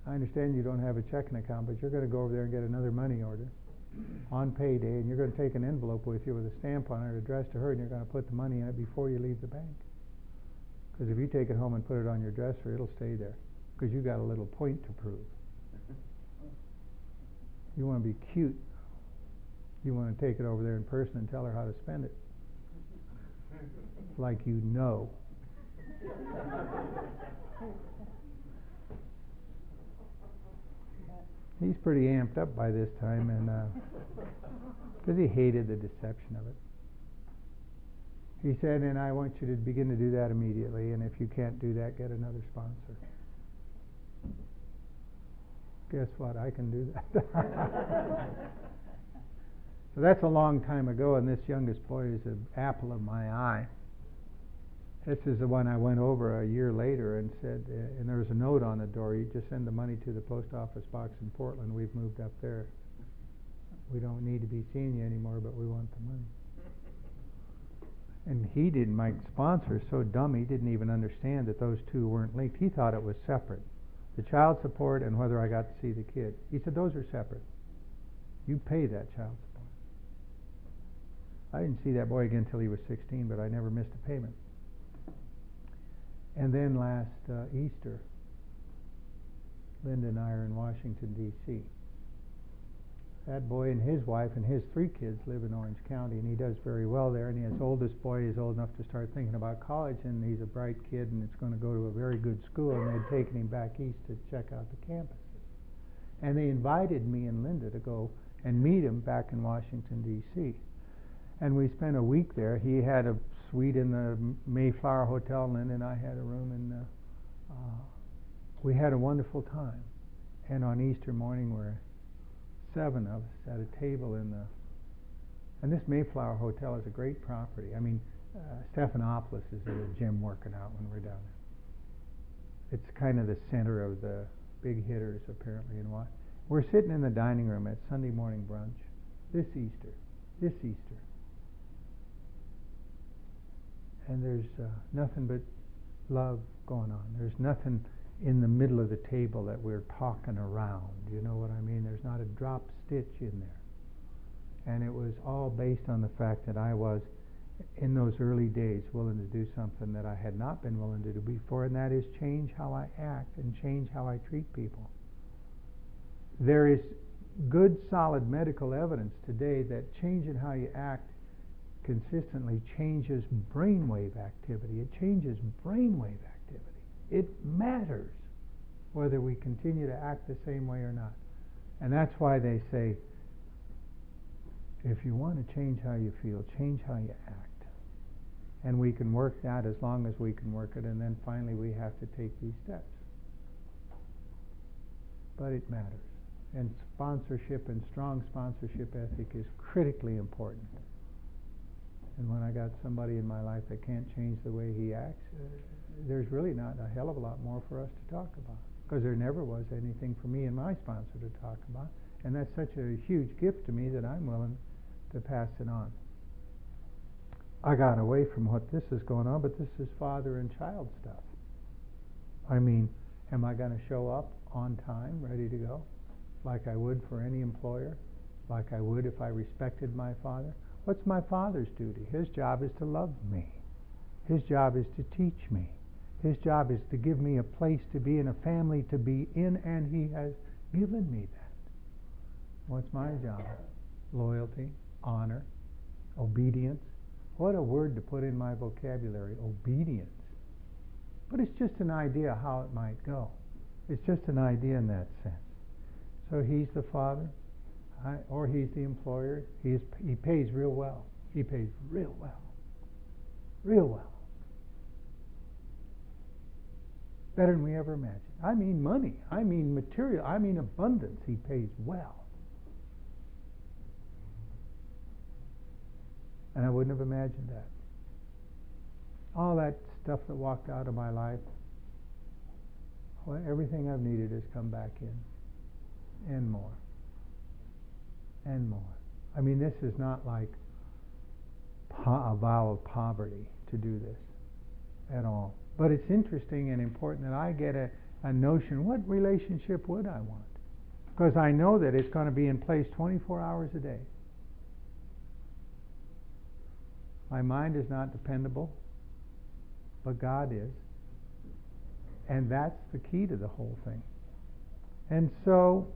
I understand you don't have a checking account, but you're going to go over there and get another money order on payday, and you're going to take an envelope with you with a stamp on it addressed to her, and you're going to put the money in it before you leave the bank. Because if you take it home and put it on your dresser, it'll stay there, because you got a little point to prove. You want to be cute. You want to take it over there in person and tell her how to spend it. Like you know. He's pretty amped up by this time, and because he hated the deception of it. He said, and I want you to begin to do that immediately, and if you can't do that, get another sponsor. Guess what? I can do that. So that's a long time ago, and this youngest boy is an apple of my eye. This is the one I went over a year later and said, and there was a note on the door, you just send the money to the post office box in Portland, we've moved up there. We don't need to be seeing you anymore, but we want the money. And he didn't, my sponsor, so dumb, he didn't even understand that those two weren't linked. He thought it was separate. The child support and whether I got to see the kid. He said, those are separate. You pay that child support. I didn't see that boy again until he was 16, but I never missed a payment. And then last Easter, Linda and I are in Washington, D.C. That boy and his wife and his 3 kids live in Orange County, and he does very well there. And his oldest boy is old enough to start thinking about college, and he's a bright kid, and it's going to go to a very good school, and they'd taken him back east to check out the campuses. And they invited me and Linda to go and meet him back in Washington, D.C. And we spent a week there. He had a suite in the Mayflower Hotel, Linda and I had a room, and we had a wonderful time. And on Easter morning, we're 7 of us at a table in the, and this Mayflower Hotel is a great property. I mean, Stephanopoulos is at a gym working out when we're down there. It's kind of the center of the big hitters, apparently, in what. We're sitting in the dining room at Sunday morning brunch this Easter. And there's nothing but love going on. There's nothing in the middle of the table that we're talking around. You know what I mean? There's not a drop stitch in there. And it was all based on the fact that I was, in those early days, willing to do something that I had not been willing to do before, and that is change how I act and change how I treat people. There is good, solid medical evidence today that changing how you act consistently changes brainwave activity. It changes brainwave activity. It matters whether we continue to act the same way or not. And that's why they say, if you want to change how you feel, change how you act. And we can work that as long as we can work it, and then finally we have to take these steps. But it matters. And sponsorship and strong sponsorship ethic is critically important. And when I got somebody in my life that can't change the way he acts, there's really not a hell of a lot more for us to talk about, because there never was anything for me and my sponsor to talk about, and that's such a huge gift to me that I'm willing to pass it on. I got away from what this is going on, but this is father and child stuff. I mean, am I going to show up on time, ready to go, like I would for any employer, like I would if I respected my father? What's my father's duty? His job is to love me. His job is to teach me. His job is to give me a place to be in, a family to be in, and he has given me that. What's my job? Loyalty, honor, obedience. What a word to put in my vocabulary, obedience. But it's just an idea how it might go. It's just an idea in that sense. So he's the father, or he's the employer. He pays real well. He pays real well. Real well. Better than we ever imagined. I mean money. I mean material. I mean abundance. He pays well. And I wouldn't have imagined that. All that stuff that walked out of my life, well, everything I've needed has come back in. And more. And more. I mean, this is not like a vow of poverty to do this at all. But it's interesting and important that I get a notion, what relationship would I want? Because I know that it's going to be in place 24 hours a day. My mind is not dependable, but God is. And that's the key to the whole thing. And so,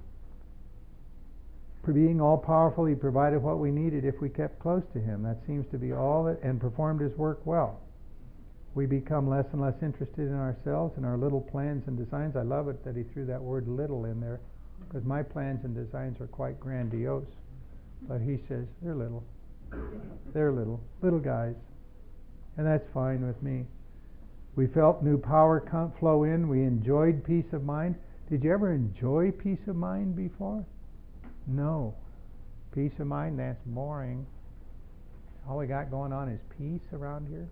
for being all-powerful, He provided what we needed if we kept close to Him. That seems to be all that, and performed His work well. We become less and less interested in ourselves and our little plans and designs. I love it that He threw that word little in there, because my plans and designs are quite grandiose. But He says, they're little. They're little guys. And that's fine with me. We felt new power flow in. We enjoyed peace of mind. Did you ever enjoy peace of mind before? No. Peace of mind, that's boring. All we got going on is peace around here.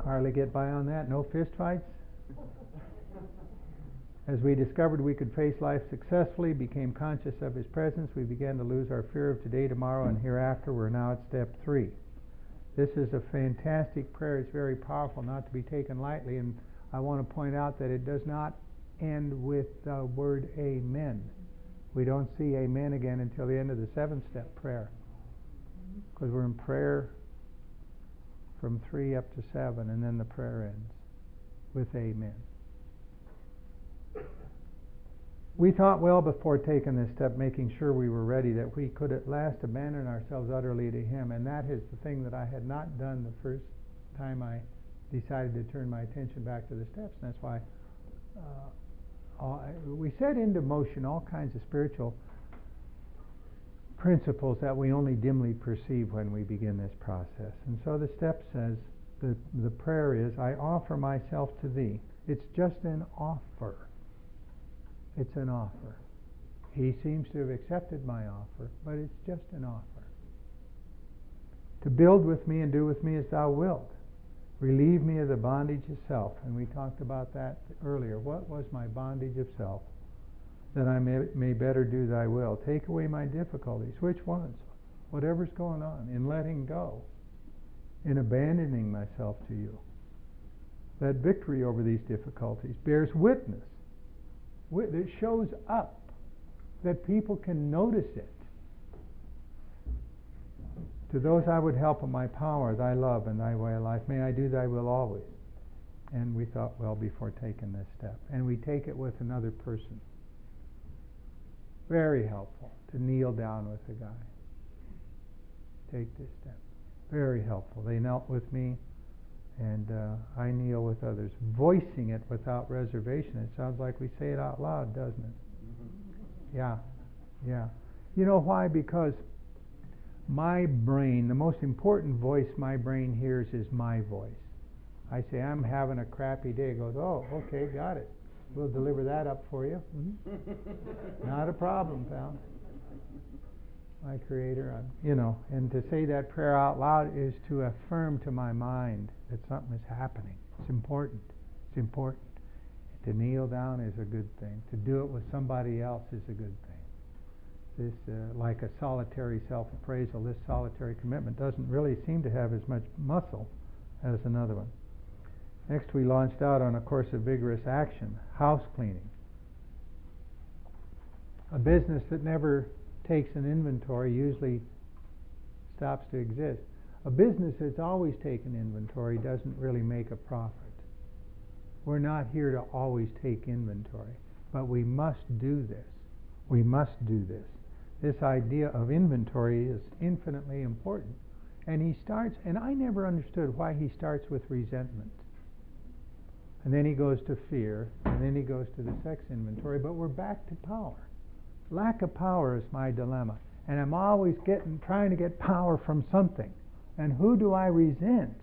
Hardly get by on that. No fist fights. As we discovered we could face life successfully, became conscious of His presence, we began to lose our fear of today, tomorrow, and hereafter. We're now at step 3. This is a fantastic prayer. It's very powerful, not to be taken lightly, and I want to point out that it does not end with the word amen. We don't see amen again until the end of the 7-step prayer, because we're in prayer from 3 up to 7, and then the prayer ends with amen. We thought well before taking this step, making sure we were ready, that we could at last abandon ourselves utterly to Him, and that is the thing that I had not done the first time I decided to turn my attention back to the steps. And that's why we set into motion all kinds of spiritual principles that we only dimly perceive when we begin this process. And so the step says, the prayer is, I offer myself to Thee. It's just an offer. It's an offer. He seems to have accepted my offer, but it's just an offer. To build with me and do with me as Thou wilt. Relieve me of the bondage of self. And we talked about that earlier. What was my bondage of self? That I may better do Thy will. Take away my difficulties. Which ones? Whatever's going on. In letting go. In abandoning myself to You. That victory over these difficulties bears witness. It shows up. That people can notice it. To those I would help in my power, Thy love and Thy way of life. May I do Thy will always. And we thought well before taking this step. And we take it with another person. Very helpful to kneel down with a guy. Take this step. Very helpful. They knelt with me, and I kneel with others, voicing it without reservation. It sounds like we say it out loud, doesn't it? Yeah. You know why? Because my brain, the most important voice my brain hears is my voice. I say, I'm having a crappy day. It goes, oh, okay, got it. We'll deliver that up for you. Not a problem, pal. My Creator, and to say that prayer out loud is to affirm to my mind that something is happening. It's important. It's important. To kneel down is a good thing. To do it with somebody else is a good thing. This, like a solitary self-appraisal, this solitary commitment doesn't really seem to have as much muscle as another one. Next, we launched out on a course of vigorous action, house cleaning. A business that never takes an inventory usually stops to exist. A business that's always taken inventory doesn't really make a profit. We're not here to always take inventory, but we must do this. We must do this. This idea of inventory is infinitely important. And he starts, and I never understood why he starts with resentment. And then he goes to fear, and then he goes to the sex inventory, but we're back to power. Lack of power is my dilemma. And I'm always trying to get power from something. And who do I resent?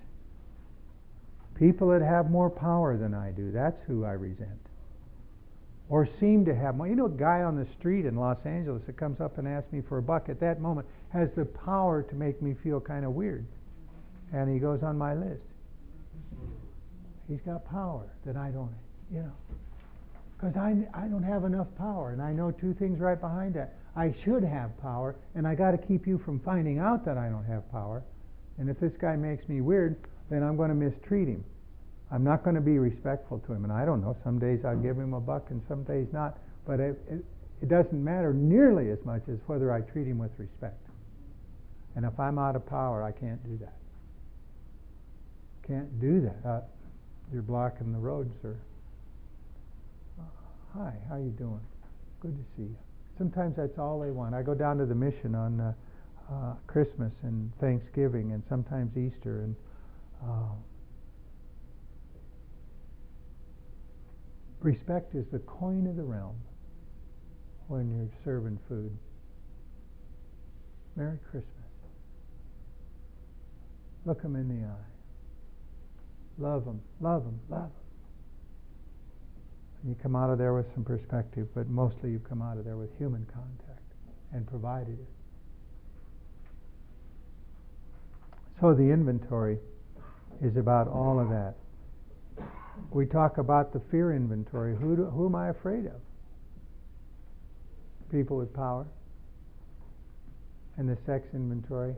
People that have more power than I do. That's who I resent. Or seem to have more. You know, a guy on the street in Los Angeles that comes up and asks me for a buck at that moment has the power to make me feel kind of weird. And he goes on my list. He's got power that I don't, Because I don't have enough power. And I know two things right behind that. I should have power, and I got to keep you from finding out that I don't have power. And if this guy makes me weird, then I'm going to mistreat him. I'm not going to be respectful to him. And I don't know, some days I'll give him a buck and some days not. But it doesn't matter nearly as much as whether I treat him with respect. And if I'm out of power, I can't do that. Can't do that. You're blocking the road, sir. Hi, how you doing? Good to see you. Sometimes that's all they want. I go down to the mission on Christmas and Thanksgiving and sometimes Easter, and respect is the coin of the realm when you're serving food. Merry Christmas. Look them in the eye. Love them, love them, love them. And you come out of there with some perspective, but mostly you come out of there with human contact and provided it. So the inventory is about all of that. We talk about the fear inventory. Who am I afraid of? People with power. And the sex inventory,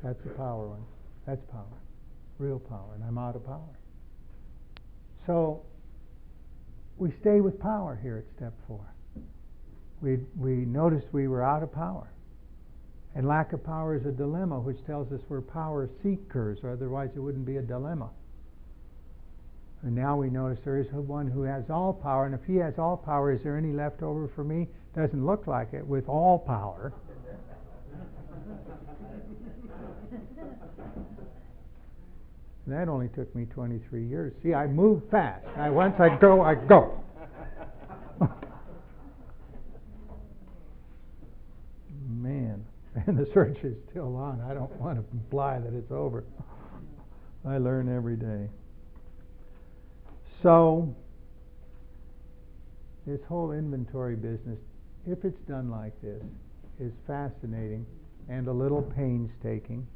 that's the power one. That's power. Real power. And I'm out of power. So we stay with power here at step 4. We noticed we were out of power. And lack of power is a dilemma, which tells us we're power seekers, or otherwise it wouldn't be a dilemma. And now we notice there is one who has all power, and if he has all power, is there any left over for me? Doesn't look like it with all power. That only took me 23 years. See, I move fast. Once I go, I go. Man, and the search is still on. I don't want to imply that it's over. I learn every day. So, this whole inventory business, if it's done like this, is fascinating and a little painstaking.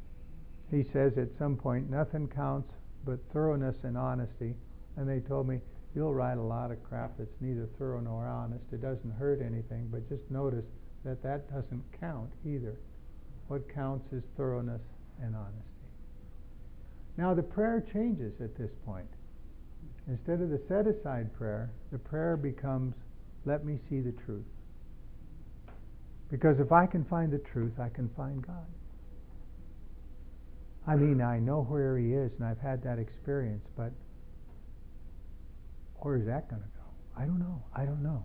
He says at some point, nothing counts but thoroughness and honesty. And they told me, you'll write a lot of crap that's neither thorough nor honest. It doesn't hurt anything, but just notice that that doesn't count either. What counts is thoroughness and honesty. Now the prayer changes at this point. Instead of the set-aside prayer, the prayer becomes, let me see the truth. Because if I can find the truth, I can find God. I mean, I know where He is, and I've had that experience, but where is that going to go? I don't know. I don't know.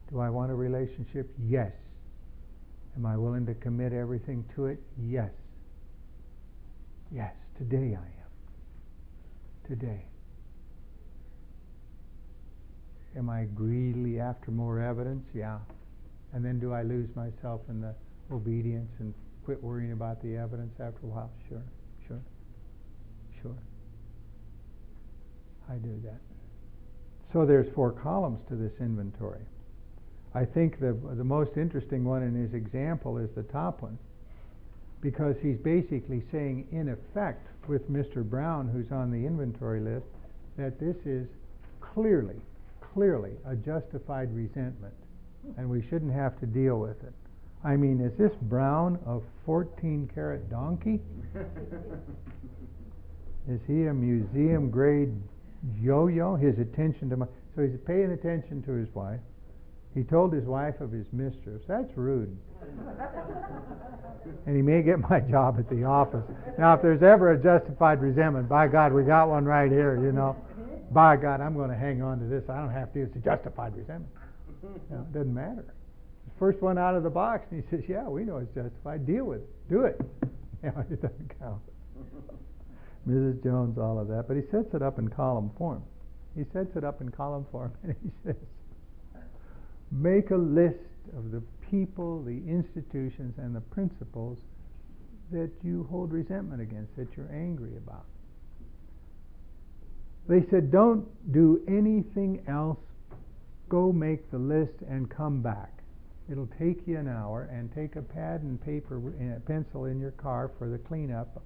Do I want a relationship? Yes. Am I willing to commit everything to it? Yes. Yes. Today I am. Today. Am I greedily after more evidence? Yeah. And then do I lose myself in the obedience and quit worrying about the evidence after a while? Sure. I do that. So there's 4 columns to this inventory. I think the most interesting one in his example is the top one, because he's basically saying, in effect, with Mr. Brown, who's on the inventory list, that this is clearly a justified resentment, and we shouldn't have to deal with it. I mean, is this Brown a 14-carat donkey? Is he a museum-grade yo-yo? His attention to so he's paying attention to his wife. He told his wife of his mistress. That's rude. And he may get my job at the office. Now, if there's ever a justified resentment, by God, we got one right here, you know. By God, I'm going to hang on to this. I don't have to. It's a justified resentment. It doesn't matter. The first one out of the box, and he says, yeah, we know it's justified. Deal with it. Do it. Yeah, it doesn't count. Mrs. Jones, all of that. But he sets it up in column form. And he says, make a list of the people, the institutions, and the principles that you hold resentment against, that you're angry about. They said, don't do anything else. Go make the list and come back. It'll take you an hour, and take a pad and paper and a pencil in your car for the cleanup,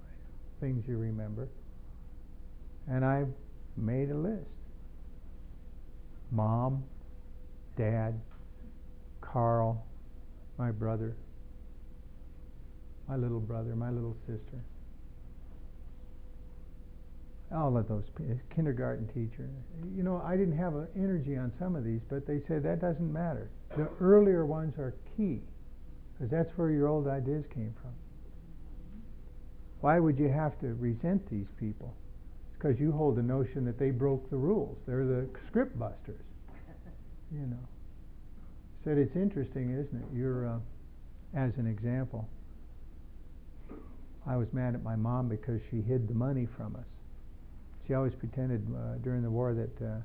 things you remember. And I made a list. Mom, Dad, Carl, my brother, my little sister. all of those, kindergarten teacher. You know, I didn't have energy on some of these, but they said that doesn't matter. The earlier ones are key, because that's where your old ideas came from. Why would you have to resent these people? It's because you hold the notion that they broke the rules. They're the script busters. You know. Said it's interesting, isn't it? You're, as an example, I was mad at my mom because she hid the money from us. She always pretended during the war that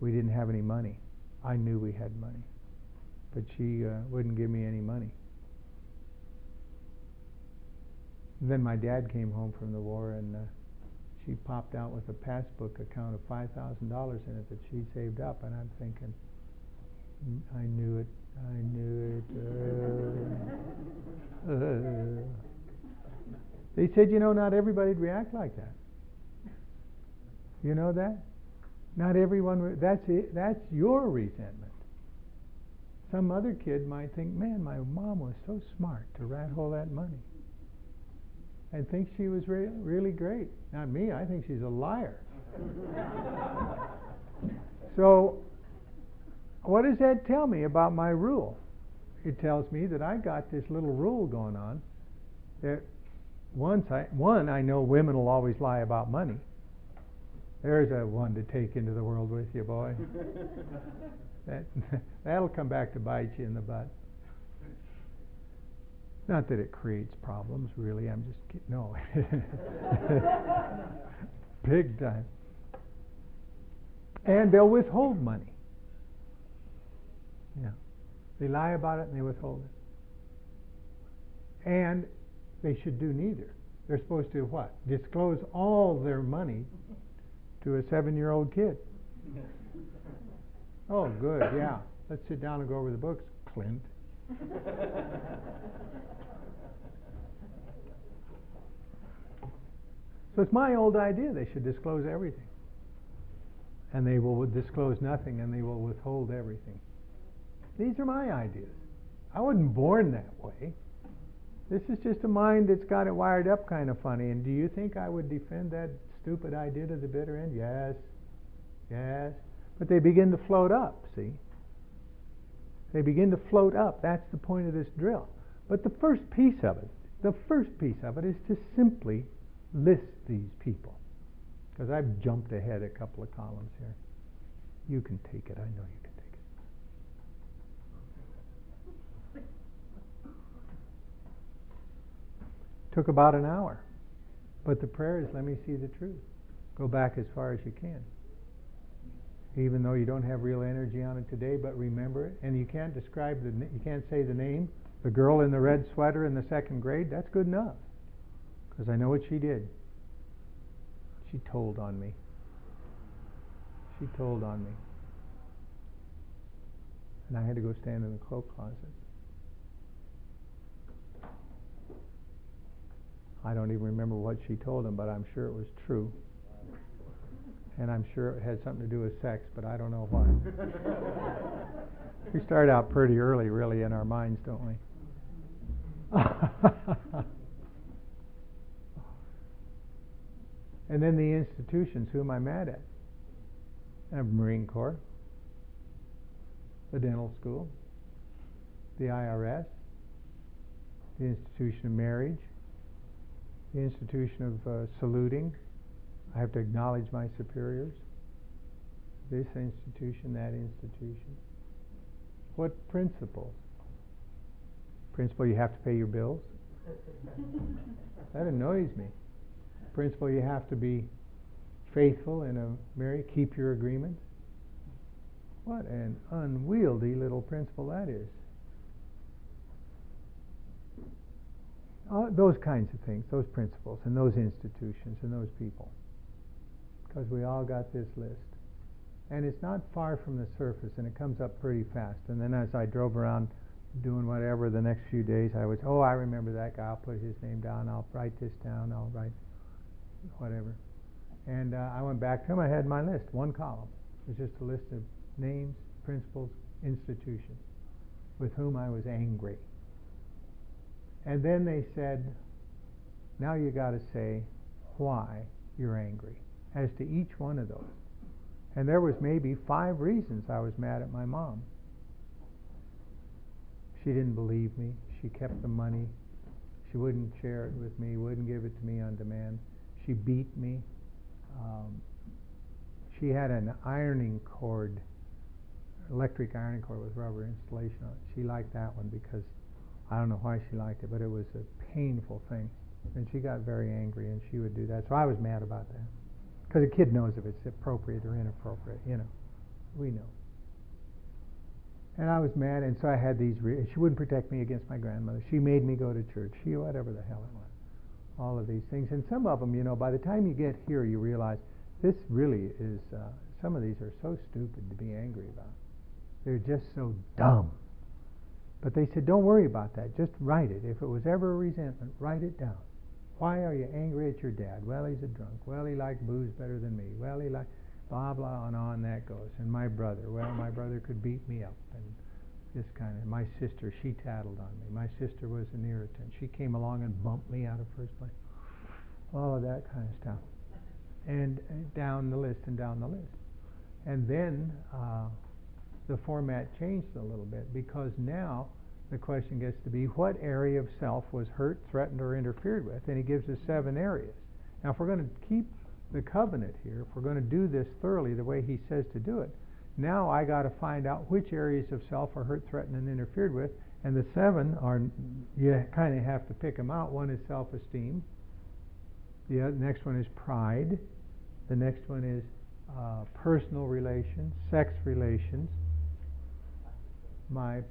we didn't have any money. I knew we had money, but she wouldn't give me any money. And then my dad came home from the war, and she popped out with a passbook account of $5,000 in it that she saved up, and I'm thinking, I knew it. They said, you know, not everybody'd react like that. You know that? Not everyone. That's it. That's your resentment. Some other kid might think, man, my mom was so smart to rat hole that money, and think she was really great. Not me. I think she's a liar. So, what does that tell me about my rule? It tells me that I got this little rule going on that I know women will always lie about money. There's a one to take into the world with you, boy. That'll come back to bite you in the butt. Not that it creates problems, really. I'm just kidding. No. Big time. And they'll withhold money. Yeah. They lie about it and they withhold it. And they should do neither. They're supposed to what? Disclose all their money to a 7-year-old kid. Oh, good, yeah. Let's sit down and go over the books, Clint. So it's my old idea they should disclose everything. And they will disclose nothing, and they will withhold everything. These are my ideas. I wasn't born that way. This is just a mind that's got it wired up kind of funny. And do you think I would defend that stupid idea to the bitter end? Yes. Yes. But they begin to float up, see? They begin to float up. That's the point of this drill. But the first piece of it is to simply list these people. Because I've jumped ahead a couple of columns here. You can take it. I know you can take it. Took about an hour. But the prayer is, let me see the truth. Go back as far as you can. Even though you don't have real energy on it today, but remember it. And you can't you can't say the name, the girl in the red sweater in the 2nd grade. That's good enough. Because I know what she did. She told on me. She told on me. And I had to go stand in the cloak closet. I don't even remember what she told him, but I'm sure it was true. And I'm sure it had something to do with sex, but I don't know what. We start out pretty early, really, in our minds, don't we? And then the institutions, who am I mad at? The Marine Corps, the dental school, the IRS, the institution of marriage, the institution of saluting. I have to acknowledge my superiors. This institution, that institution. What principles? Principle, you have to pay your bills. That annoys me. Principle, you have to be faithful in a marriage, keep your agreements. What an unwieldy little principle that is. Those kinds of things, those principles, and those institutions, and those people. Because we all got this list. And it's not far from the surface, and it comes up pretty fast. And then as I drove around doing whatever the next few days, I would, I remember that guy, I'll put his name down, I'll write this down, I'll write whatever. And I went back to him, I had my list, one column. It was just a list of names, principles, institutions, with whom I was angry. And then they said, now you got to say why you're angry. as to each one of those. And there was maybe 5 reasons I was mad at my mom. She didn't believe me. She kept the money. She wouldn't share it with me, wouldn't give it to me on demand. She beat me. She had an ironing cord, electric ironing cord with rubber installation on it. She liked that one because I don't know why she liked it, but it was a painful thing. And she got very angry, and she would do that. So I was mad about that. Because a kid knows if it's appropriate or inappropriate, you know. We know. And I was mad, and so I had these. She wouldn't protect me against my grandmother. She made me go to church. She, whatever the hell it was. All of these things. And some of them, you know, by the time you get here, you realize this really is, some of these are so stupid to be angry about. They're just so dumb. But they said, don't worry about that. Just write it. If it was ever a resentment, write it down. Why are you angry at your dad? Well, he's a drunk. Well, he liked booze better than me. Well, he liked blah, blah, and on that goes. And my brother, well, my brother could beat me up. And this kind of, my sister, she tattled on me. My sister was an irritant. She came along and bumped me out of first place. All of that kind of stuff. And down the list and down the list. And then the format changed a little bit, because now the question gets to be, what area of self was hurt, threatened, or interfered with? And he gives us 7 areas. Now, if we're going to keep the covenant here, if we're going to do this thoroughly the way he says to do it, now I got to find out which areas of self are hurt, threatened, and interfered with. And the 7 are, you kind of have to pick them out. One is self-esteem. The next one is pride. The next one is personal relations, sex relations, my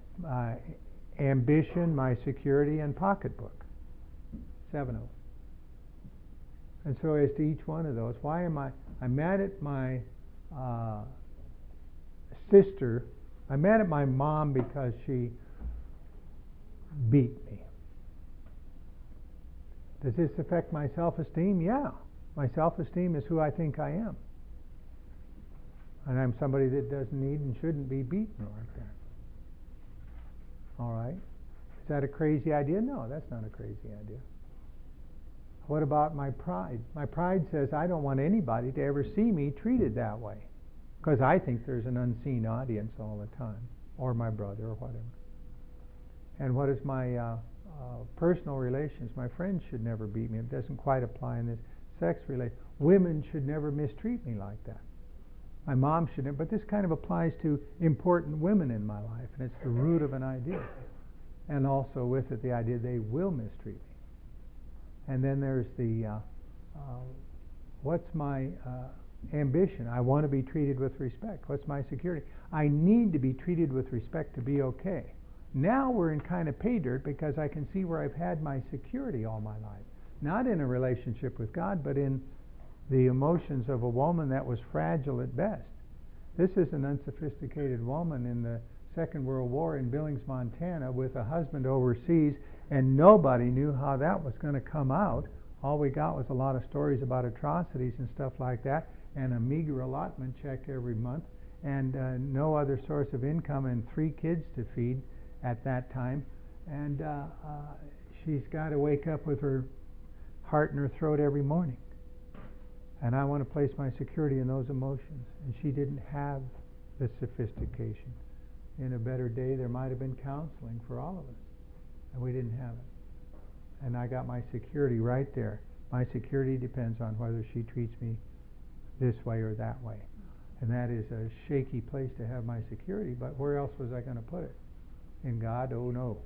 ambition, my security, and pocketbook. 7 of them. And so as to each one of those, why am I'm mad at my sister. I'm mad at my mom because she beat me. Does this affect my self-esteem? Yeah. My self-esteem is who I think I am. And I'm somebody that doesn't need and shouldn't be beaten like that. All right. Is that a crazy idea? No, that's not a crazy idea. What about my pride? My pride says I don't want anybody to ever see me treated that way, because I think there's an unseen audience all the time, or my brother, or whatever. And what is my personal relations? My friends should never beat me. It doesn't quite apply in this. Sex relations. Women should never mistreat me like that. My mom shouldn't, but this kind of applies to important women in my life, and it's the root of an idea. And also with it, the idea they will mistreat me. And then there's the, what's my ambition? I want to be treated with respect. What's my security? I need to be treated with respect to be okay. Now we're in kind of pay dirt, because I can see where I've had my security all my life. Not in a relationship with God, but in the emotions of a woman that was fragile at best. This is an unsophisticated woman in the Second World War in Billings, Montana, with a husband overseas, and nobody knew how that was going to come out. All we got was a lot of stories about atrocities and stuff like that, and a meager allotment check every month, and no other source of income, and 3 kids to feed at that time. And she's got to wake up with her heart in her throat every morning. And I want to place my security in those emotions. And she didn't have the sophistication. In a better day, there might have been counseling for all of us. And we didn't have it. And I got my security right there. My security depends on whether she treats me this way or that way. And that is a shaky place to have my security. But where else was I going to put it? In God? Oh, no.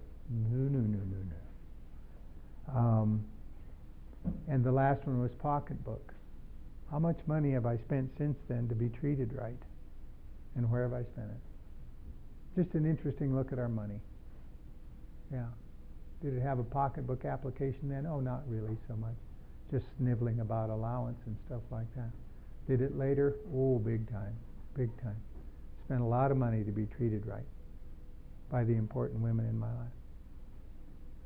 No. And the last one was pocketbook. How much money have I spent since then to be treated right? And where have I spent it? Just an interesting look at our money. Yeah. Did it have a pocketbook application then? Oh, not really so much. Just sniveling about allowance and stuff like that. Did it later? Oh, big time. Big time. Spent a lot of money to be treated right by the important women in my life,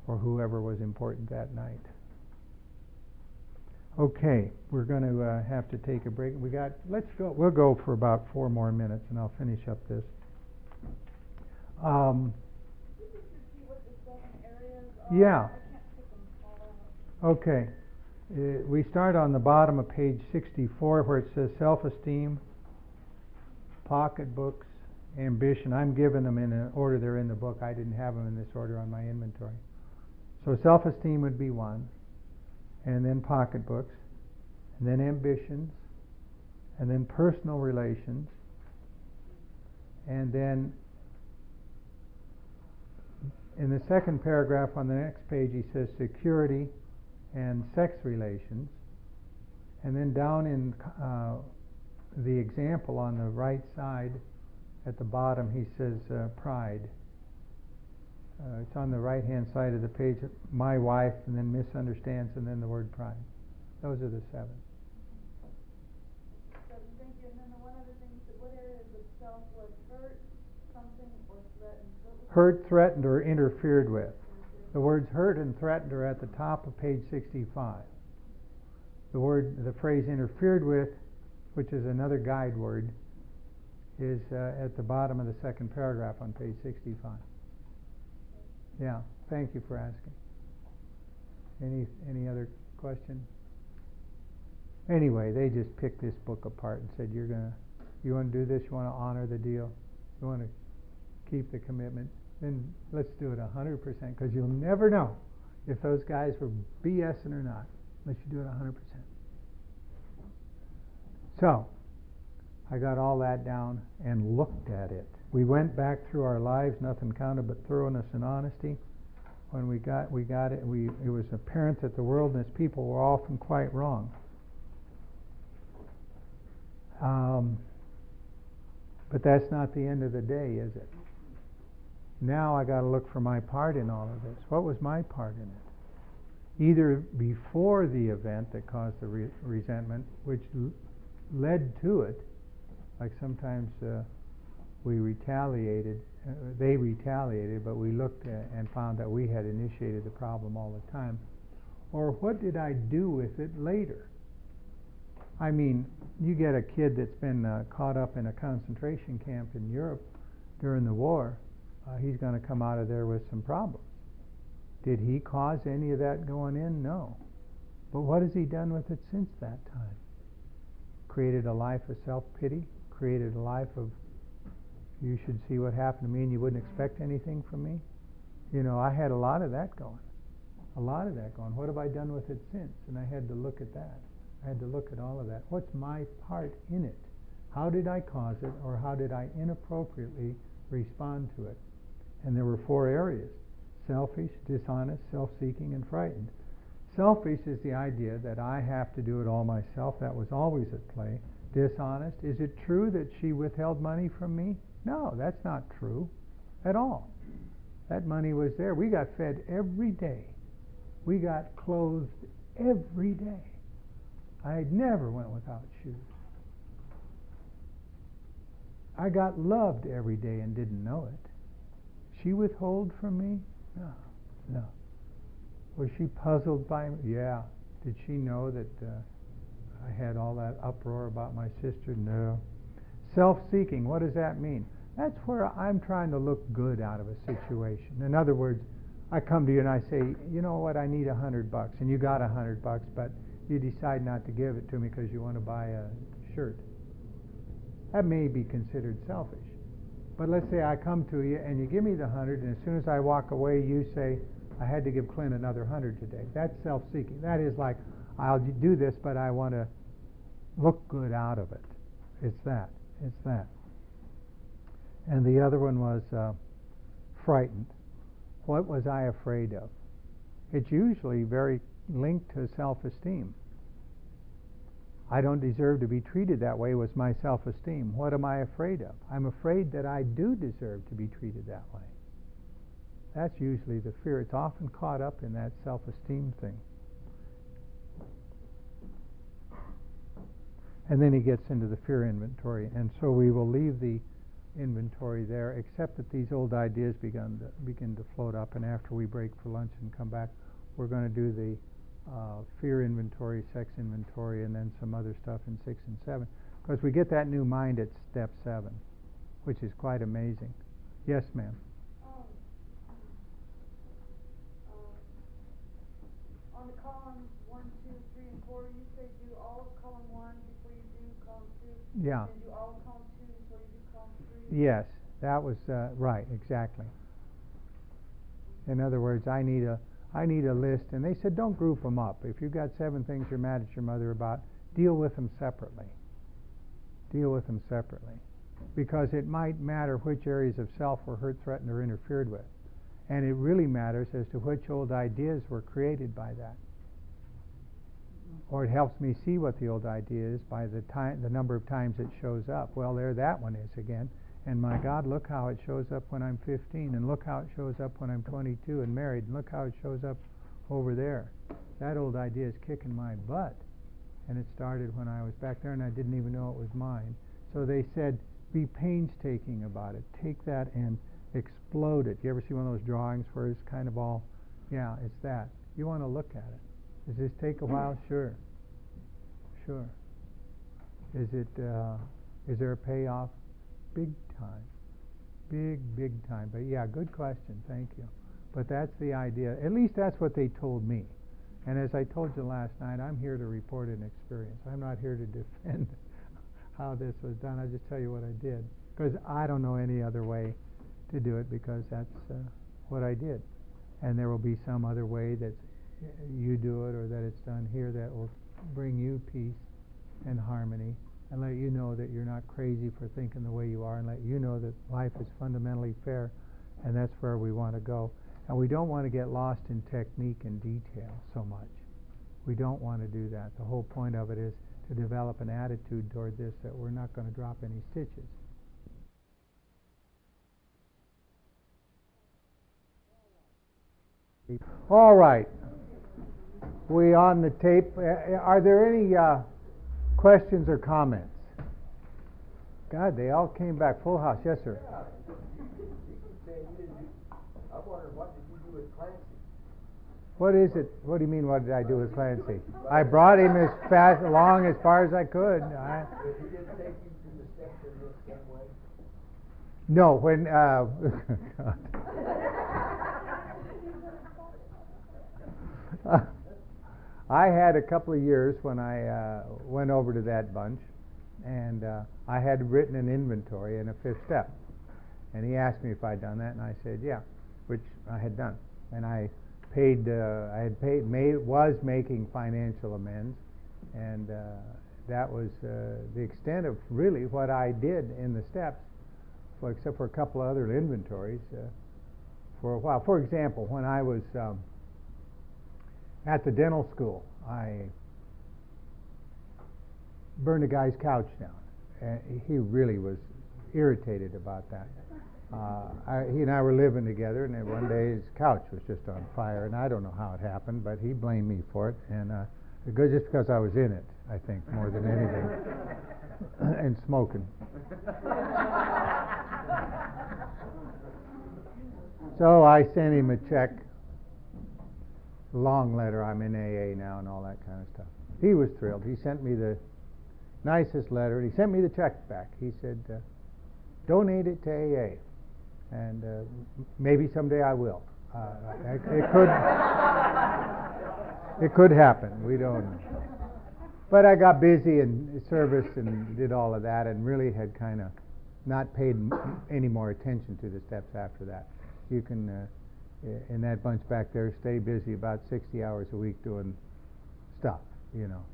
or whoever was important that night. Okay, we're going to have to take a break. Let's go. We'll go for about 4 more minutes, and I'll finish up this. Yeah. Okay. We start on the bottom of page 64 where it says self-esteem, pocketbooks, ambition. I'm giving them in an order they're in the book. I didn't have them in this order on my inventory. So self-esteem would be one, and then pocketbooks, and then ambitions, and then personal relations, and then in the second paragraph on the next page he says security and sex relations, and then down in the example on the right side at the bottom he says pride. It's on the right hand side of the page, my wife, and then misunderstands, and then the word pride. Those are the 7. So thank you. And then the one other thing, you said, what areas of self was hurt, something, or threatened? Hurt, threatened, or interfered with. The words hurt and threatened are at the top of page 65. The phrase interfered with, which is another guide word, is at the bottom of the second paragraph on page 65. Yeah, thank you for asking. Any other question? Anyway, they just picked this book apart and said, you want to do this, you want to honor the deal, you want to keep the commitment, then let's do it 100%, because you'll never know if those guys were BSing or not unless you do it 100%. So, I got all that down and looked at it. We went back through our lives, nothing counted but thoroughness and honesty. When we got it, it was apparent that the world and its people were often quite wrong. But that's not the end of the day, is it? Now I got to look for my part in all of this. What was my part in it? Either before the event that caused the resentment, which led to it, like sometimes we retaliated, they retaliated, but we looked and found that we had initiated the problem all the time. Or what did I do with it later? I mean, you get a kid that's been caught up in a concentration camp in Europe during the war, he's going to come out of there with some problems. Did he cause any of that going in? No. But what has he done with it since that time? Created a life of self-pity, created a life of, you should see what happened to me and you wouldn't expect anything from me. You know, I had a lot of that going. What have I done with it since? And I had to look at that. I had to look at all of that. What's my part in it? How did I cause it, or how did I inappropriately respond to it? And there were 4 areas: selfish, dishonest, self-seeking, and frightened. Selfish is the idea that I have to do it all myself. That was always at play. Dishonest, is it true that she withheld money from me? No, that's not true at all. That money was there. We got fed every day. We got clothed every day. I never went without shoes. I got loved every day and didn't know it. She withhold from me? No. Was she puzzled by me? Yeah. Did she know that I had all that uproar about my sister? No. Self-seeking, what does that mean? That's where I'm trying to look good out of a situation. In other words, I come to you and I say, you know what, I need $100, and you got $100, but you decide not to give it to me because you want to buy a shirt. That may be considered selfish. But let's say I come to you and you give me the 100, and as soon as I walk away, you say, I had to give Clint another 100 today. That's self-seeking. That is like, I'll do this, but I want to look good out of it. It's that. And the other one was frightened. What was I afraid of? It's usually very linked to self-esteem. I don't deserve to be treated that way was my self-esteem. What am I afraid of? I'm afraid that I do deserve to be treated that way. That's usually the fear. It's often caught up in that self-esteem thing. And then he gets into the fear inventory. And so we will leave the inventory there, except that these old ideas begin to float up. And after we break for lunch and come back, we're going to do the fear inventory, sex inventory, and then some other stuff in 6 and 7. Because we get that new mind at step 7, which is quite amazing. Yes, ma'am. On on the columns 1, 2, 3, and 4, you say do all of column 1 before you do column 2, Yeah. and do all of column 2 before you do column 3? Yes, that was right, exactly. In other words, I need a list, and they said don't group them up. If you've got 7 things you're mad at your mother about, deal with them separately. Deal with them separately, because it might matter which areas of self were hurt, threatened, or interfered with, and it really matters as to which old ideas were created by that. Or it helps me see what the old idea is by the number of times it shows up. Well, there that one is again. And my God, look how it shows up when I'm 15, and look how it shows up when I'm 22 and married, and look how it shows up over there. That old idea is kicking my butt, and it started when I was back there, and I didn't even know it was mine. So they said, be painstaking about it. Take that and explode it. You ever see one of those drawings where it's kind of all, yeah, it's that. You want to look at it. Does this take a while? Sure. Sure. Is there a payoff? Big time. Big time. But yeah, good question. Thank you. But that's the idea. At least that's what they told me. And as I told you last night, I'm here to report an experience. I'm not here to defend how this was done. I just tell you what I did, because I don't know any other way to do it, because that's what I did. And there will be some other way that you do it, or that it's done here, that will bring you peace and harmony, and let you know that you're not crazy for thinking the way you are, and let you know that life is fundamentally fair, and that's where we want to go. And we don't want to get lost in technique and detail so much. We don't want to do that. The whole point of it is to develop an attitude toward this, that we're not going to drop any stitches. All right. We on the tape. Are there any questions or comments? God, they all came back full house. Yes, sir. Yeah, you say you didn't do. I wonder what did you do with Clancy? What is it? What do you mean? What did I do with Clancy? I brought him as fast along as far as I could. If he didn't take you through the steps in this same way. No, when I had a couple of years when I went over to that bunch, and I had written an inventory and a 5th step, and he asked me if I'd done that, and I said yeah, which I had done, and I was making financial amends, and that was the extent of really what I did in the steps, except for a couple of other inventories for a while. For example, when I was at the dental school, I burned a guy's couch down. He really was irritated about that. He and I were living together, and then one day his couch was just on fire, and I don't know how it happened, but he blamed me for it, and just because I was in it, I think, more than anything, and smoking. So I sent him a check, long letter. I'm in AA now and all that kind of stuff. He was thrilled. He sent me the nicest letter, and he sent me the check back. He said, donate it to AA, and maybe someday I will. It could happen. We don't know. But I got busy in service and did all of that, and really had kind of not paid any more attention to the steps after that. You can, in that bunch back there, stay busy about 60 hours a week doing stuff, you know.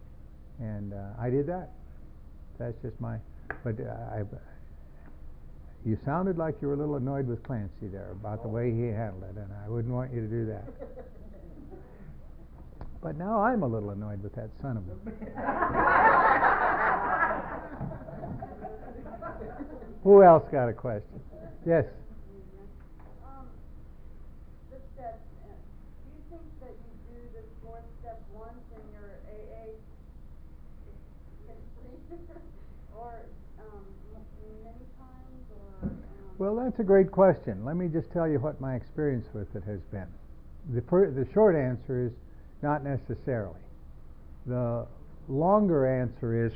And I did that. That's just my. But you sounded like you were a little annoyed with Clancy there about the way he handled it, and I wouldn't want you to do that. But now I'm a little annoyed with that son of a. Who else got a question? Yes. The steps. Do you think that you do this 4th step once in your AA history, or many times, or? Well, that's a great question. Let me just tell you what my experience with it has been. The short answer is not necessarily. The longer answer is,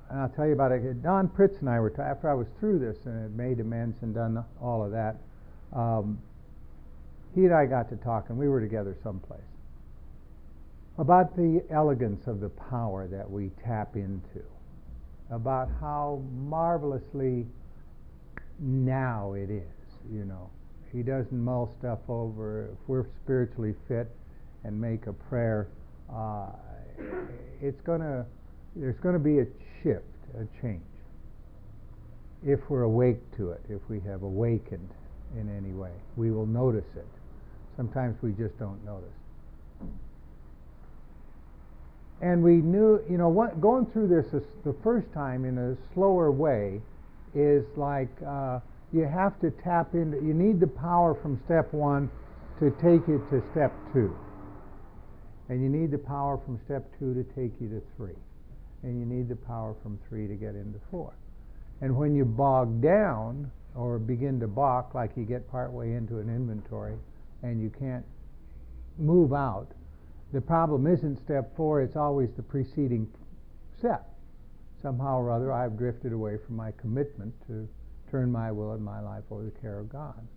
and I'll tell you about it. Don Pritz and I were, after I was through this and had made amends and done all of that, he and I got to talking. We were together someplace. about the elegance of the power that we tap into, about how marvelously now it is, you know. He doesn't mull stuff over. If we're spiritually fit and make a prayer, there's going to be a shift, a change. If we're awake to it, if we have awakened in any way, we will notice it. Sometimes we just don't notice. And we knew, you know, going through this the first time in a slower way is like you have to tap into, you need the power from step 1 to take you to step 2. And you need the power from step 2 to take you to 3. And you need the power from 3 to get into 4. And when you bog down or begin to balk, like you get partway into an inventory and you can't move out, the problem isn't step 4, it's always the preceding step. Somehow or other, I've drifted away from my commitment to turn my will and my life over to the care of God.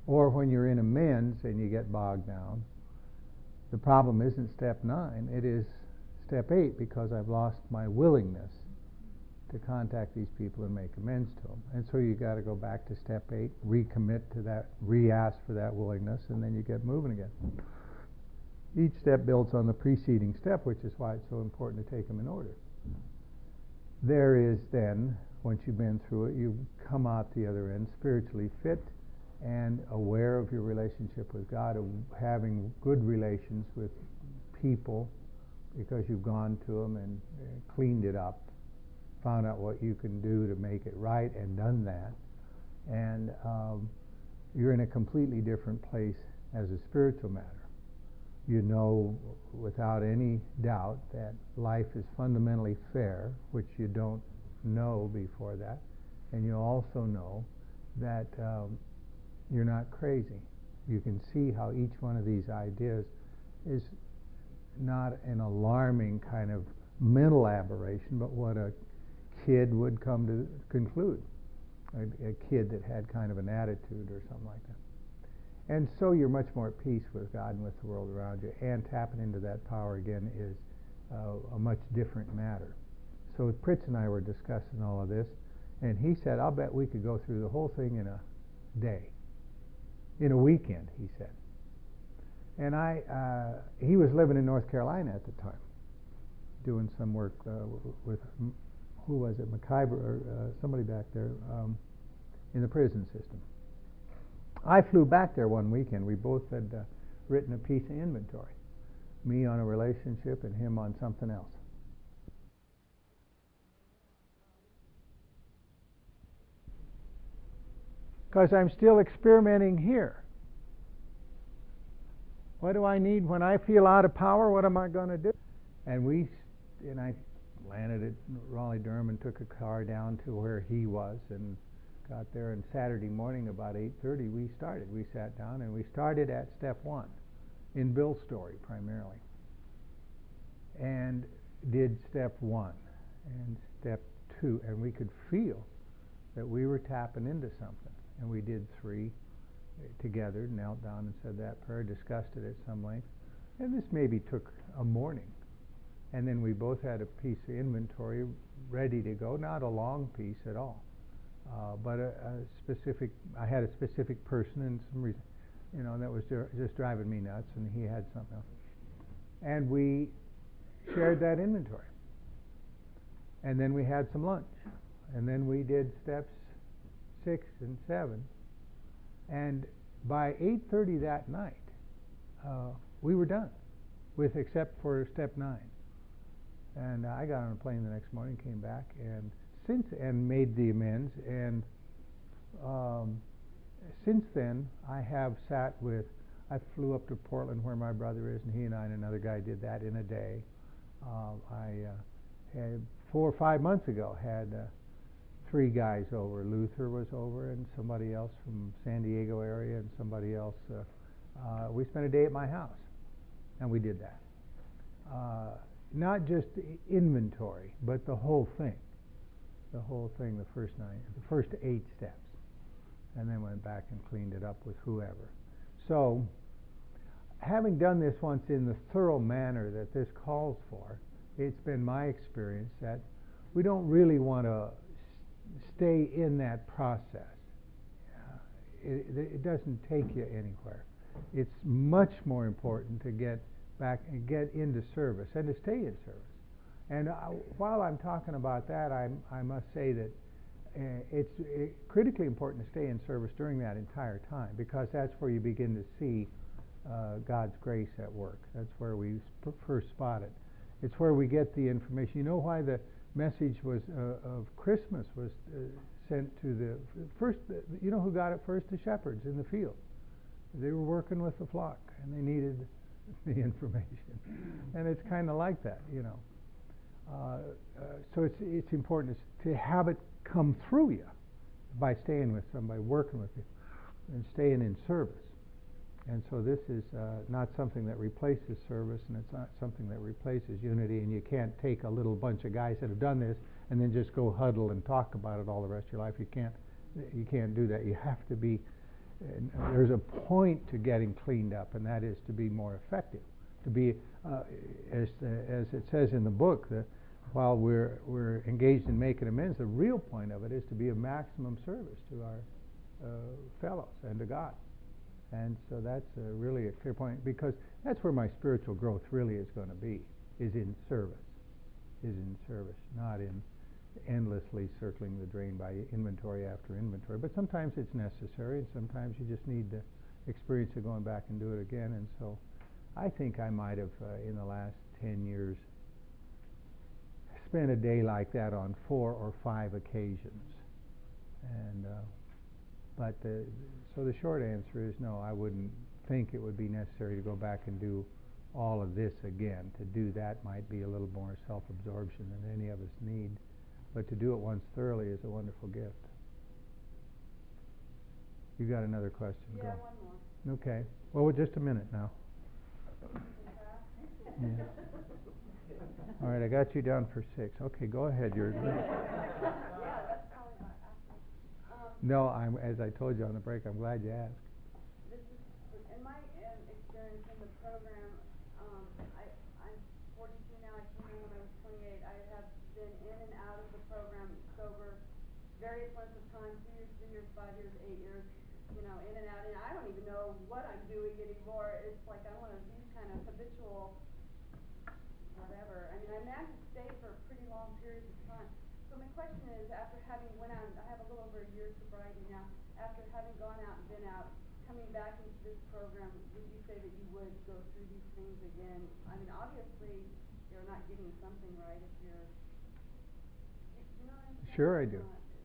Or when you're in amends and you get bogged down, the problem isn't step 9, it is step 8, because I've lost my willingness to contact these people and make amends to them. And so you got to go back to step 8, recommit to that, re-ask for that willingness, and then you get moving again. Each step builds on the preceding step, which is why it's so important to take them in order. There is then, once you've been through it, you come out the other end spiritually fit and aware of your relationship with God, of having good relations with people because you've gone to them and cleaned it up, found out what you can do to make it right and done that. And you're in a completely different place as a spiritual matter. You know without any doubt that life is fundamentally fair, which you don't know before that. And you also know that you're not crazy. You can see how each one of these ideas is not an alarming kind of mental aberration, but what a kid would come to conclude. A kid that had kind of an attitude or something like that. And so you're much more at peace with God and with the world around you, and tapping into that power again is a much different matter. So Pritz and I were discussing all of this, and he said, I'll bet we could go through the whole thing in a day. In a weekend, he said. And he was living in North Carolina at the time, doing some work with, who was it, McIver, or somebody back there in the prison system. I flew back there one weekend. We both had written a piece of inventory, me on a relationship and him on something else. Because I'm still experimenting here. What do I need when I feel out of power? What am I going to do? And I landed at Raleigh-Durham and took a car down to where he was and got there. And Saturday morning about 8:30 we started. We sat down and we started at step 1 in Bill's story primarily, and did step 1 and step 2, and we could feel that we were tapping into something. And we did 3 together, knelt down and said that prayer, discussed it at some length, and this maybe took a morning. And then we both had a piece of inventory ready to go, not a long piece at all, but I had a specific person and some reason, that was just driving me nuts, and he had something else. And we shared that inventory. And then we had some lunch. And then we did steps 6 and 7. And by 8:30 that night, we were done, except for step 9. And I got on a plane the next morning, came back, and made the amends. And since then, I have sat with. I flew up to Portland, where my brother is, and he and I and another guy did that in a day. I had 4 or 5 months ago had 3 guys over. Luther was over, and somebody else from San Diego area, and somebody else. We spent a day at my house, and we did that. Not just inventory, but the whole thing. The whole thing, the first 8 steps. And then went back and cleaned it up with whoever. So, having done this once in the thorough manner that this calls for, it's been my experience that we don't really want to stay in that process. It doesn't take you anywhere. It's much more important to get back and get into service and to stay in service. And while I'm talking about that, I must say that it's critically important to stay in service during that entire time, because that's where you begin to see God's grace at work. That's where we first spot it. It's where we get the information. You know why the message was of Christmas was sent to the first? You know who got it first? The shepherds in the field. They were working with the flock, and they needed the information. And it's kind of like that, you know. So it's important to have it come through you by staying with somebody, working with you, and staying in service. And so this is not something that replaces service, and it's not something that replaces unity, and you can't take a little bunch of guys that have done this and then just go huddle and talk about it all the rest of your life. You can't do that. You have to be, there's a point to getting cleaned up, and that is to be more effective. To be, as it says in the book, that while we're engaged in making amends, the real point of it is to be of maximum service to our fellows and to God. And so that's really a clear point, because that's where my spiritual growth really is going to be, is in service, not in endlessly circling the drain by inventory after inventory. But sometimes it's necessary, and sometimes you just need the experience of going back and do it again. And so I think I might have, in the last 10 years, spent a day like that on 4 or 5 occasions. And so the short answer is no, I wouldn't think it would be necessary to go back and do all of this again. To do that might be a little more self-absorption than any of us need, but to do it once thoroughly is a wonderful gift. You got another question? Yeah, Go. one more. Okay. Well, just a minute now. Yeah. All right, I got you down for 6. Okay, go ahead. Yeah, that's probably not asking. No, as I told you on the break, I'm glad you asked. This is, in my experience in the program, I'm 42 now. I came in when I was 28. I have been in and out of the program sober various lengths of time, 2 years, 3 years, 5 years, 8 years, in and out. And I don't even know what I'm doing anymore. It's like I'm one of these kind of habitual whatever. I mean, I managed to stay for pretty long periods of time. So my question is, after having went out, I have a little over a year's sobriety now, after having gone out and been out, coming back into this program, would you say that you would go through these things again? I mean, obviously, you're not getting something right if you're, you know what I'm saying? Sure I do.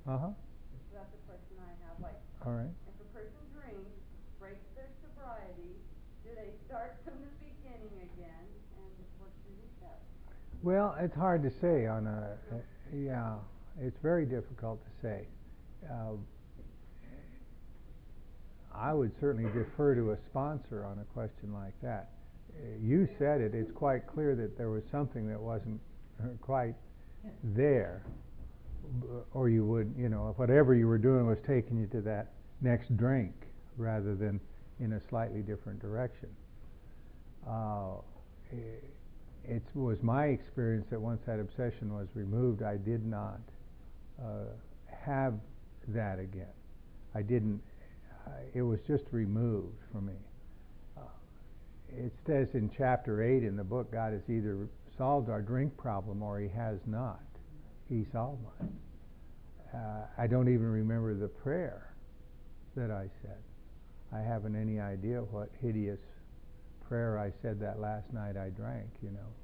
Uh-huh. So that's the question I have. Like, all right. if a person drinks, breaks their sobriety, do they start from the beginning again and work through these steps? Well, it's hard to say on a, yeah, it's very difficult to say. I would certainly defer to a sponsor on a question like that. You said it, it's quite clear that there was something that wasn't quite there, or you would, whatever you were doing was taking you to that next drink rather than in a slightly different direction. It was my experience that once that obsession was removed, I did not have that again. I didn't, it was just removed from me. It says in chapter 8 in the book, God has either solved our drink problem or he has not. He solved mine. I don't even remember the prayer that I said. I haven't any idea what hideous prayer I said that last night I drank,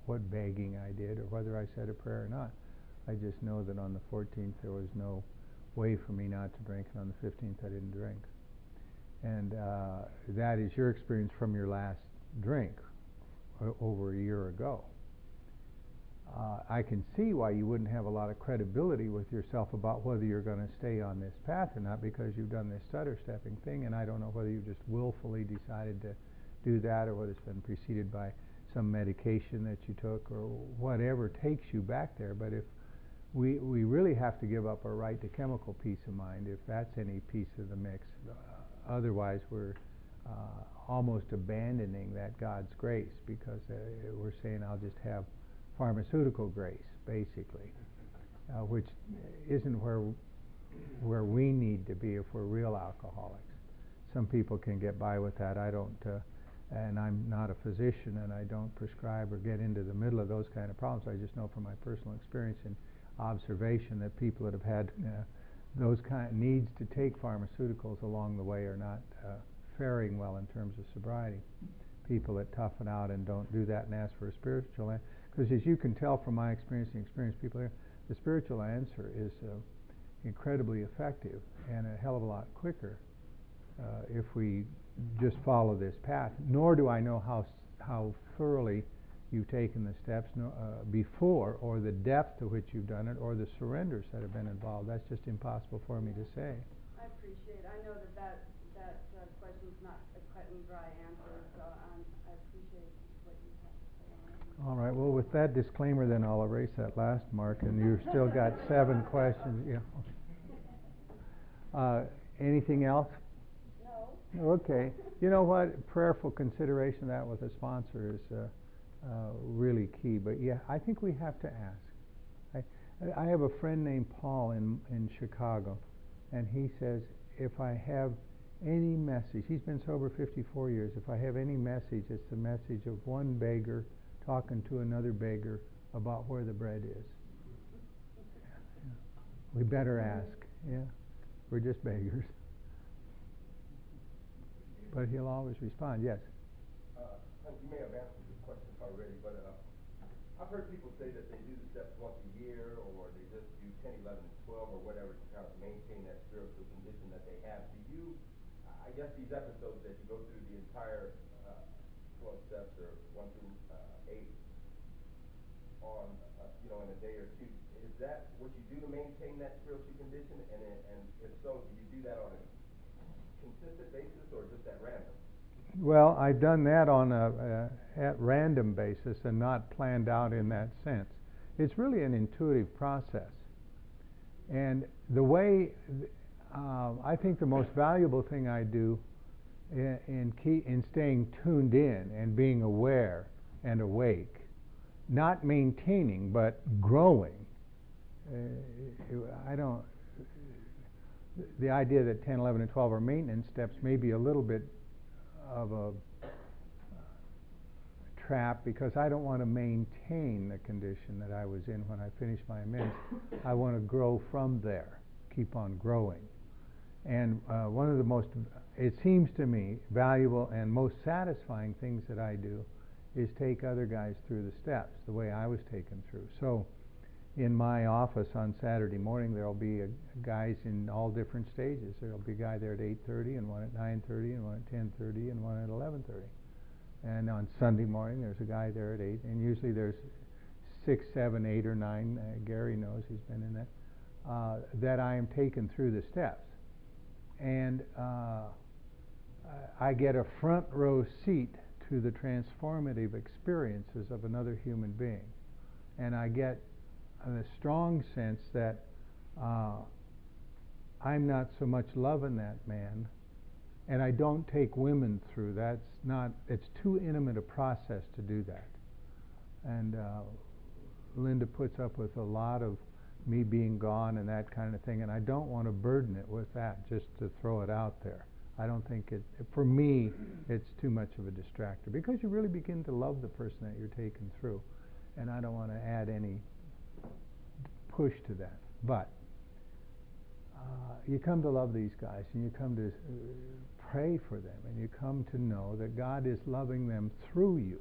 what begging I did, or whether I said a prayer or not. I just know that on the 14th there was no way for me not to drink, and on the 15th I didn't drink. And that is your experience from your last drink over a year ago. I can see why you wouldn't have a lot of credibility with yourself about whether you're going to stay on this path or not, because you've done this stutter-stepping thing, and I don't know whether you just willfully decided to do that or whether it's been preceded by some medication that you took or whatever takes you back there. But if we really have to give up our right to chemical peace of mind, if that's any piece of the mix. Otherwise, we're almost abandoning that God's grace, because we're saying I'll just have pharmaceutical grace, basically, which isn't where we need to be if we're real alcoholics. Some people can get by with that. I don't, and I'm not a physician, and I don't prescribe or get into the middle of those kind of problems. I just know from my personal experience and observation that people that have had those kind of needs to take pharmaceuticals along the way are not faring well in terms of sobriety. People that toughen out and don't do that and ask for a spiritual answer, because as you can tell from my experience and experience people here, the spiritual answer is incredibly effective and a hell of a lot quicker if we just follow this path. Nor do I know how thoroughly you've taken the steps before, or the depth to which you've done it, or the surrenders that have been involved. That's just impossible for me to say. I appreciate. I know that question's not a cut and dry answer, so I appreciate what you have to say on it. All right. Well, with that disclaimer, then I'll erase that last mark, and you've still got 7 questions. Yeah. Anything else? No. Okay. You know what? Prayerful consideration of that with a sponsor is really key. But yeah, I think we have to ask. I have a friend named Paul in Chicago, and he says, if I have any message, he's been sober 54 years, if I have any message, it's the message of one beggar talking to another beggar about where the bread is. Yeah. We better ask. Yeah. We're just beggars. But he'll always respond. Yes? You may have answered this question already, but I've heard people say that they do the steps once a year, or they just do 10, 11, and 12, or whatever, to kind of maintain that spiritual condition that they have. Do you, I guess these episodes that you go through the entire 12 steps, or 1 through 8, on, in a day or two, is that what you do to maintain that spiritual condition? And if so, do you do that on a consistent basis, or just at random? Well, I've done that on at random basis and not planned out in that sense. It's really an intuitive process. And the way, I think the most valuable thing I do in staying tuned in and being aware and awake, not maintaining, but growing. The idea that 10, 11, and 12 are maintenance steps may be a little bit of a trap, because I don't want to maintain the condition that I was in when I finished my amends. I want to grow from there, keep on growing. And one of the most, it seems to me, valuable and most satisfying things that I do is take other guys through the steps, the way I was taken through. So in my office on Saturday morning, there'll be guys in all different stages. There'll be a guy there at 8:30, and one at 9:30, and one at 10:30, and one at 11:30. And on Sunday morning, there's a guy there at 8, and usually there's 6, 7, 8, or 9. Gary knows, he's been in that. That I am taken through the steps, and I get a front row seat to the transformative experiences of another human being, and I get a strong sense that I'm not so much loving that man, and I don't take women through. That's not, it's too intimate a process to do that. And Linda puts up with a lot of me being gone and that kind of thing, and I don't want to burden it with that, just to throw it out there. I don't think for me, it's too much of a distractor, because you really begin to love the person that you're taking through, and I don't want to add any push to that. But you come to love these guys, and you come to pray for them, and you come to know that God is loving them through you,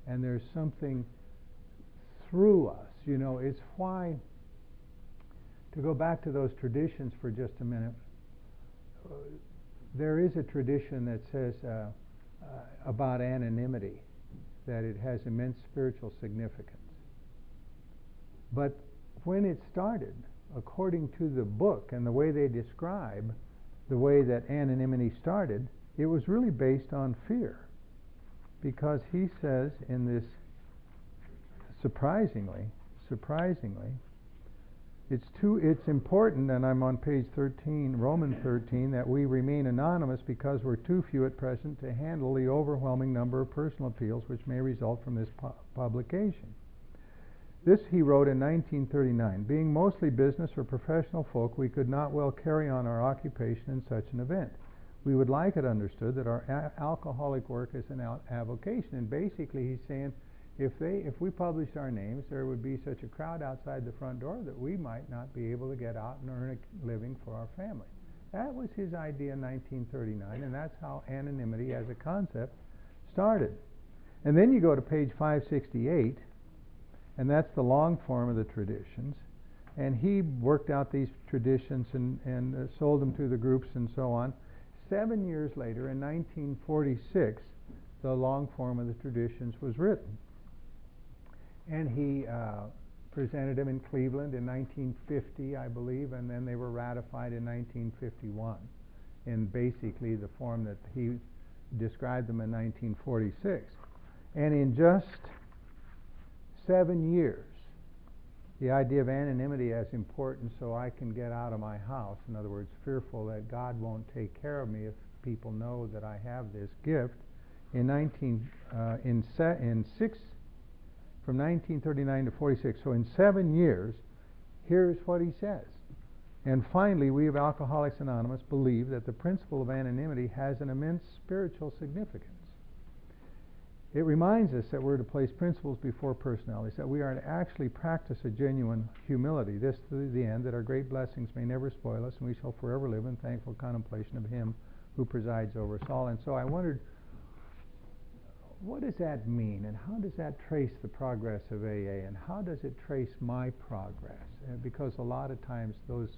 and there's something through us. It's why, to go back to those traditions for just a minute, there is a tradition that says about anonymity, that it has immense spiritual significance. But when it started, according to the book and the way they describe the way that anonymity started, it was really based on fear. Because he says in this, surprisingly, It's important, and I'm on page 13, Romans 13, that we remain anonymous because we're too few at present to handle the overwhelming number of personal appeals which may result from this publication. This he wrote in 1939. Being mostly business or professional folk, we could not well carry on our occupation in such an event. We would like it understood that our alcoholic work is an avocation. And basically he's saying, if we published our names, there would be such a crowd outside the front door that we might not be able to get out and earn a living for our family. That was his idea in 1939, and that's how anonymity as a concept started. And then you go to page 568, and that's the long form of the traditions. And he worked out these traditions and sold them to the groups and so on. 7 years later, in 1946, the long form of the traditions was written. And he presented them in Cleveland in 1950, I believe, and then they were ratified in 1951 in basically the form that he described them in 1946. And in just 7 years, the idea of anonymity as important so I can get out of my house, in other words, fearful that God won't take care of me if people know that I have this gift, from 1939 to 46. So in 7 years, here's what he says. And finally, we of Alcoholics Anonymous believe that the principle of anonymity has an immense spiritual significance. It reminds us that we're to place principles before personalities, that we are to actually practice a genuine humility, this to the end, that our great blessings may never spoil us, and we shall forever live in thankful contemplation of Him who presides over us all. And so I wondered, what does that mean, and how does that trace the progress of AA, and how does it trace my progress? Because a lot of times those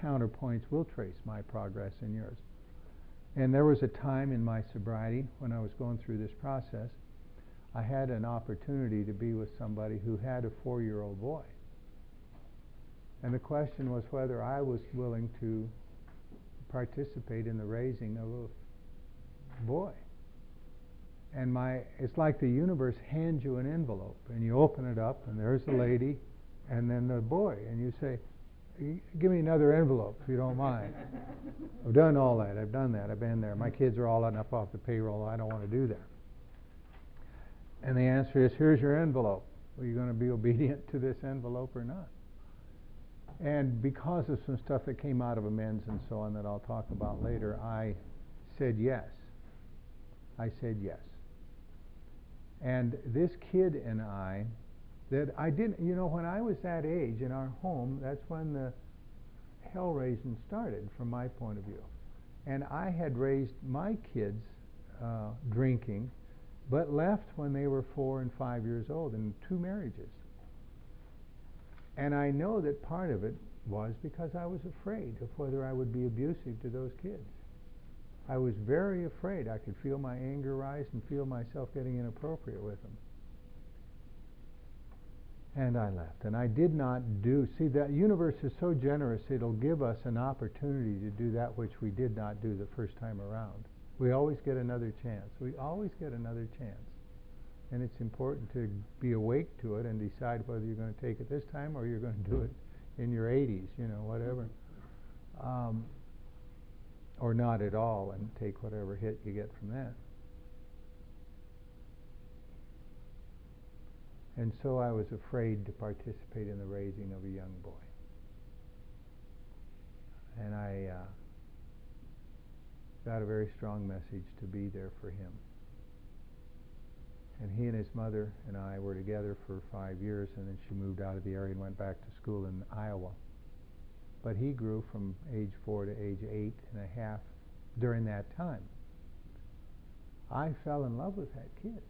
counterpoints will trace my progress and yours. And there was a time in my sobriety when I was going through this process, I had an opportunity to be with somebody who had a 4-year-old boy. And the question was whether I was willing to participate in the raising of a boy. And it's like the universe hands you an envelope, and you open it up, and there's the lady, and then the boy, and you say, give me another envelope if you don't mind. I've done all that. I've done that. I've been there. My kids are all enough off the payroll. I don't want to do that. And the answer is, here's your envelope. Are you going to be obedient to this envelope or not? And because of some stuff that came out of amends and so on that I'll talk about later, I said yes. I said yes. And this kid and I, that I didn't, when I was that age in our home, that's when the hell raising started from my point of view. And I had raised my kids drinking, but left when they were 4 and 5 years old in 2 marriages. And I know that part of it was because I was afraid of whether I would be abusive to those kids. I was very afraid. I could feel my anger rise and feel myself getting inappropriate with them. And I left. And I did not see, the universe is so generous, it'll give us an opportunity to do that which we did not do the first time around. We always get another chance. We always get another chance. And it's important to be awake to it and decide whether you're going to take it this time or you're going to do it in your 80s, whatever. Or not at all and take whatever hit you get from that. And so I was afraid to participate in the raising of a young boy. And I got a very strong message to be there for him. And he and his mother and I were together for 5 years, and then she moved out of the area and went back to school in Iowa. But he grew from age 4 to age 8 and a half during that time. I fell in love with that kid.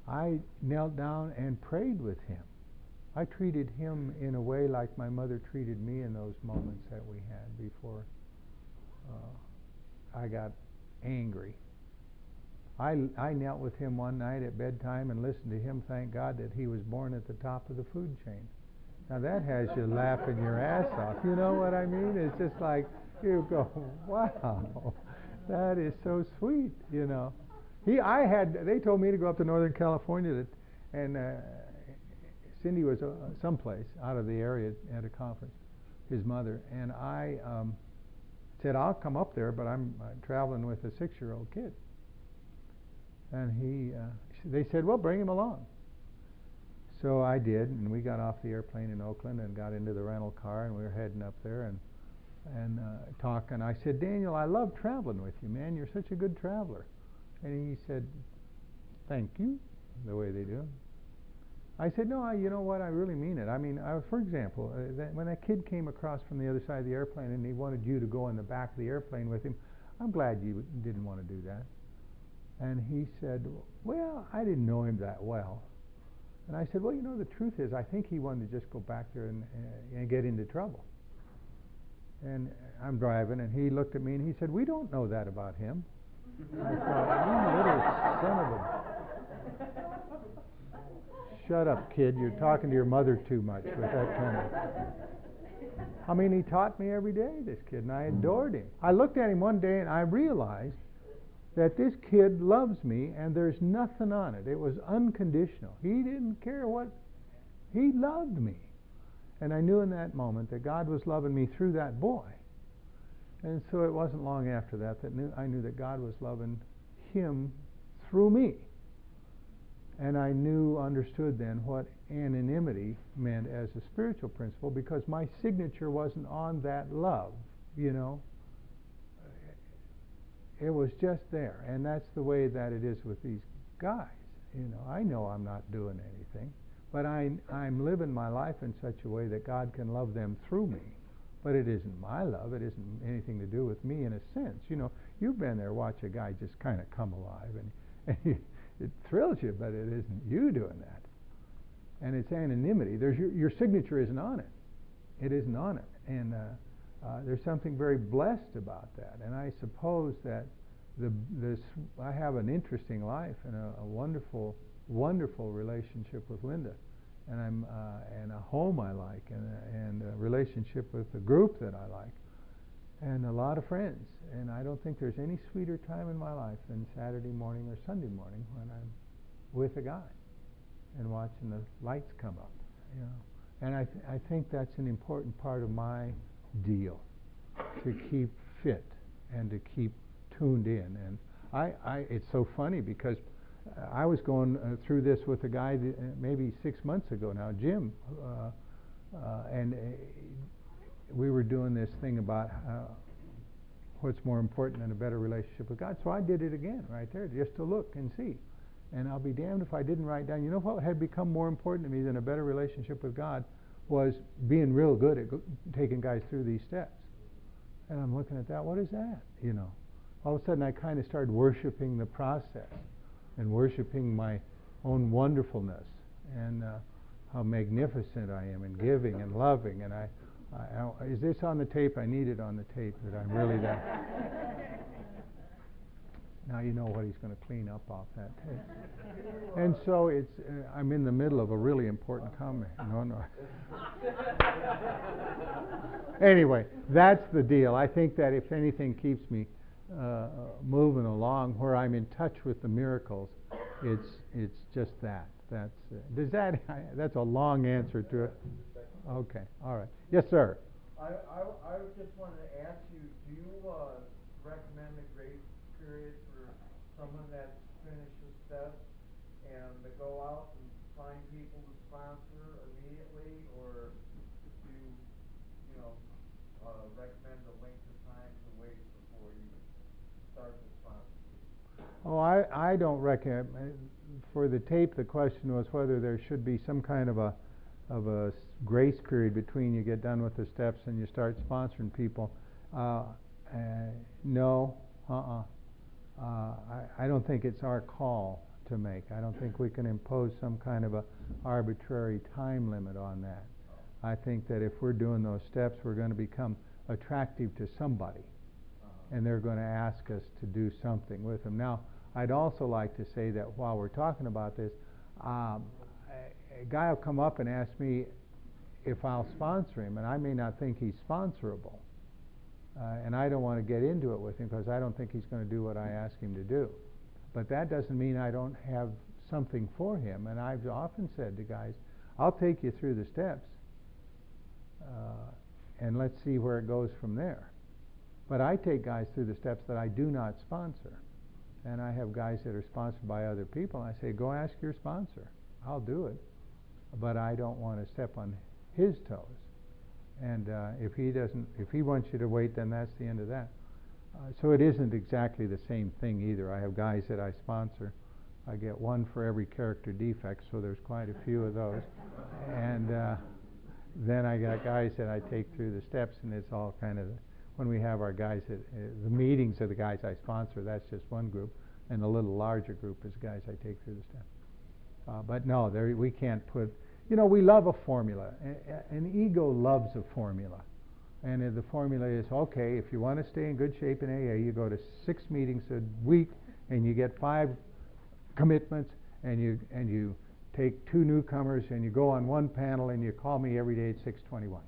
I knelt down and prayed with him. I treated him in a way like my mother treated me in those moments that we had before I got angry. I knelt with him one night at bedtime and listened to him thank God that he was born at the top of the food chain. Now that has you laughing your ass off. You know what I mean? It's just like you go, wow, that is so sweet, They told me to go up to Northern California and Cindy was someplace out of the area at a conference, his mother, and I said, I'll come up there, but I'm traveling with a 6-year-old kid. And they said, well, bring him along. So I did, and we got off the airplane in Oakland and got into the rental car, and we were heading up there and talking. I said, Daniel, I love traveling with you, man. You're such a good traveler. And he said, thank you, the way they do. I said, no, you know what, I really mean it. I mean, for example, when that kid came across from the other side of the airplane and he wanted you to go in the back of the airplane with him, I'm glad you didn't want to do that. And he said, well, I didn't know him that well. And I said, well, you know, the truth is, I think he wanted to just go back there and get into trouble. And I'm driving, and he looked at me and he said, we don't know that about him. I thought, you little son of a... Shut up, kid. You're talking to your mother too much with that kind of... I mean, he taught me every day, this kid, and I adored him. I looked at him one day, and I realized that this kid loves me, and there's nothing on it. It was unconditional. He didn't care what... He loved me. And I knew in that moment that God was loving me through that boy. And so it wasn't long after that I knew that God was loving him through me. And I understood then what anonymity meant as a spiritual principle, because my signature wasn't on that love, you know. It was just there. And that's the way that it is with these guys. You know I'm not doing anything, but I'm living my life in such a way that God can love them through me. But it isn't my love. It isn't anything to do with me in a sense. You know, you've been there, watch a guy just kind of come alive, and it thrills you, but it isn't you doing that. And it's anonymity. Your signature isn't on it. It isn't on it. And there's something very blessed about that. And I suppose that I have an interesting life and a wonderful, wonderful relationship with Linda, and and a home I like, and a relationship with a group that I like, and a lot of friends. And I don't think there's any sweeter time in my life than Saturday morning or Sunday morning when I'm with a guy and watching the lights come up, you know. And I think that's an important part of my deal, to keep fit and to keep tuned in. And it's so funny because I was going through this with a guy maybe 6 months ago now, Jim, and we were doing this thing about what's more important than a better relationship with God. So I did it again right there, just to look and see. And I'll be damned if I didn't write down, you know what had become more important to me than a better relationship with God was being real good at taking guys through these steps. And I'm looking at that, what is that? You know, all of a sudden I kind of started worshiping the process and worshiping my own wonderfulness and how magnificent I am in giving and loving. And is this on the tape? I need it on the tape that I'm really that. Now you know what he's going to clean up off that tape. And so I'm in the middle of a really important comment. No. Anyway, that's the deal. I think that if anything keeps me moving along, where I'm in touch with the miracles, it's just that. That's a long answer to it. Okay, all right. Yes, sir. I just wanted to ask you, do you recommend a grace period for someone that's finished the steps and to go out and find people to sponsor immediately, or do you recommend a length of time to wait before you start the sponsorship? Oh, I don't recommend. For the tape, the question was whether there should be some kind of a grace period between you get done with the steps and you start sponsoring people. No. I don't think it's our call to make. I don't think we can impose some kind of a arbitrary time limit on that. I think that if we're doing those steps, we're going to become attractive to somebody, and they're going to ask us to do something with them. Now, I'd also like to say that while we're talking about this, a guy will come up and ask me if I'll sponsor him, and I may not think he's sponsorable. And I don't want to get into it with him because I don't think he's going to do what I ask him to do. But that doesn't mean I don't have something for him. And I've often said to guys, I'll take you through the steps, and let's see where it goes from there. But I take guys through the steps that I do not sponsor. And I have guys that are sponsored by other people. I say, go ask your sponsor. I'll do it. But I don't want to step on his toes. And if he wants you to wait, then that's the end of that. So it isn't exactly the same thing either. I have guys that I sponsor. I get one for every character defect, so there's quite a few of those. And then I got guys that I take through the steps, and it's all kind of, when we have our guys, the meetings of the guys I sponsor, that's just one group, and the little larger group is guys I take through the steps. But no, we can't put, we love a formula. An ego loves a formula. And the formula is, okay, if you want to stay in good shape in AA, you go to 6 meetings a week, and you get 5 commitments, and you take 2 newcomers, and you go on 1 panel, and you call me every day at 6:21.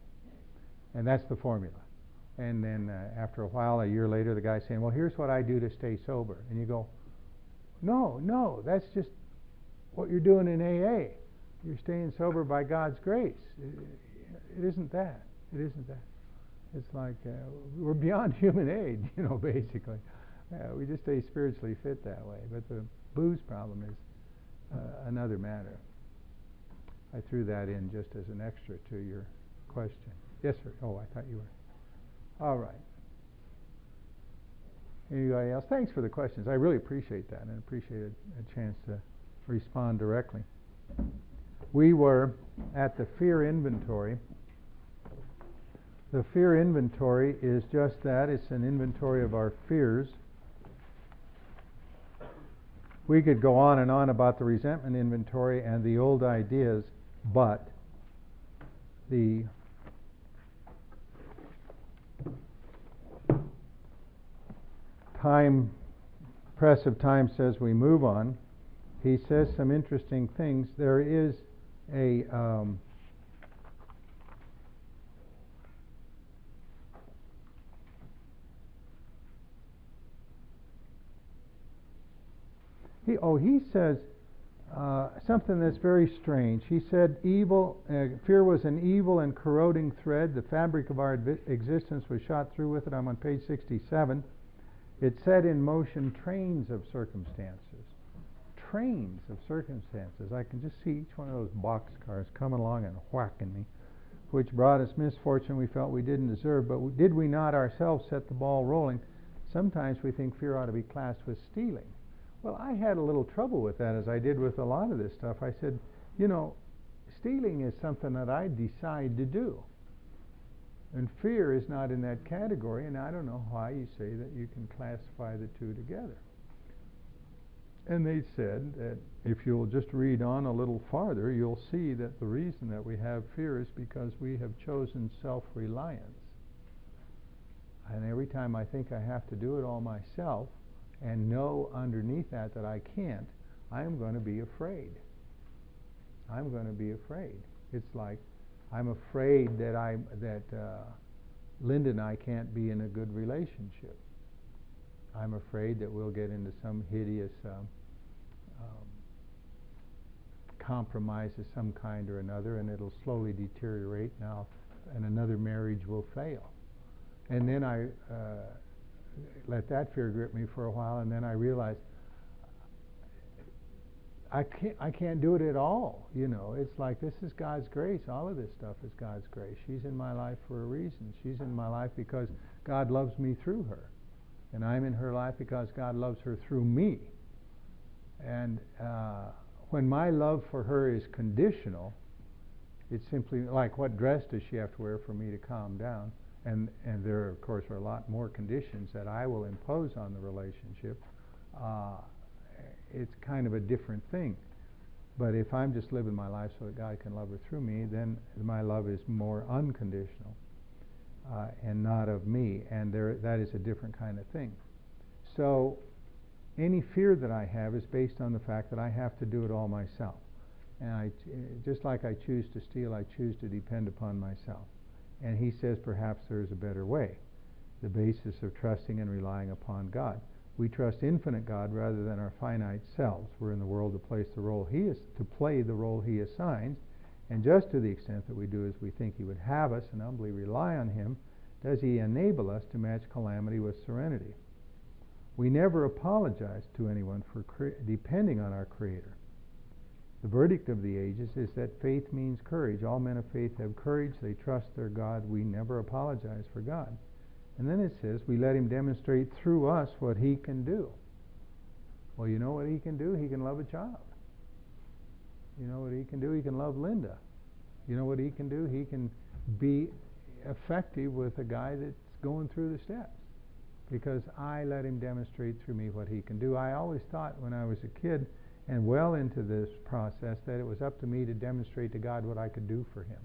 And that's the formula. And then after a while, a year later, the guy's saying, well, here's what I do to stay sober. And you go, no, that's just what you're doing in AA. You're staying sober by God's grace. It isn't that. It isn't that. It's like we're beyond human aid, basically. We just stay spiritually fit that way. But the booze problem is another matter. I threw that in just as an extra to your question. Yes, sir. Oh, I thought you were. All right. Anybody else? Thanks for the questions. I really appreciate that, and appreciate a chance to respond directly. We were at the fear inventory. The fear inventory is just that. It's an inventory of our fears. We could go on and on about the resentment inventory and the old ideas, but the press of time says we move on. He says some interesting things. There is a he says something that's very strange. He said fear was an evil and corroding thread. The fabric of our existence was shot through with it. I'm on page 67. It set in motion trains of circumstances. Trains of circumstances. I can just see each one of those boxcars coming along and whacking me, which brought us misfortune we felt we didn't deserve. But did we not ourselves set the ball rolling? Sometimes we think fear ought to be classed with stealing. Well, I had a little trouble with that, as I did with a lot of this stuff. I said, stealing is something that I decide to do. And fear is not in that category, and I don't know why you say that you can classify the two together. And they said that if you'll just read on a little farther, you'll see that the reason that we have fear is because we have chosen self-reliance. And every time I think I have to do it all myself, and know underneath that I can't, I am going to be afraid. I'm going to be afraid. It's like I'm afraid that Linda and I can't be in a good relationship. I'm afraid that we'll get into some hideous compromise of some kind or another, and it'll slowly deteriorate now, and another marriage will fail. And then I let that fear grip me for a while, and then I realized I can't do it at all. It's like, this is God's grace. All of this stuff is God's grace. She's in my life for a reason. She's in my life because God loves me through her, and I'm in her life because God loves her through me. And when my love for her is conditional, it's simply like, what dress does she have to wear for me to calm down? And there, of course, are a lot more conditions that I will impose on the relationship. It's kind of a different thing. But if I'm just living my life so that God can love her through me, then my love is more unconditional and not of me. And that is a different kind of thing. So any fear that I have is based on the fact that I have to do it all myself. And just like I choose to steal, I choose to depend upon myself. And he says perhaps there is a better way, the basis of trusting and relying upon God. We trust infinite God rather than our finite selves. We're in the world to play the role He assigns, And just to the extent that we do as we think He would have us and humbly rely on Him, does He enable us to match calamity with serenity. We never apologize to anyone for depending on our Creator. The verdict of the ages is that faith means courage. All men of faith have courage. They trust their God. We never apologize for God. And then it says we let Him demonstrate through us what He can do. Well, you know what He can do? He can love a child. You know what He can do? He can love Linda. You know what He can do? He can be effective with a guy that's going through the steps, because I let Him demonstrate through me what He can do. I always thought when I was a kid and well into this process that it was up to me to demonstrate to God what I could do for Him.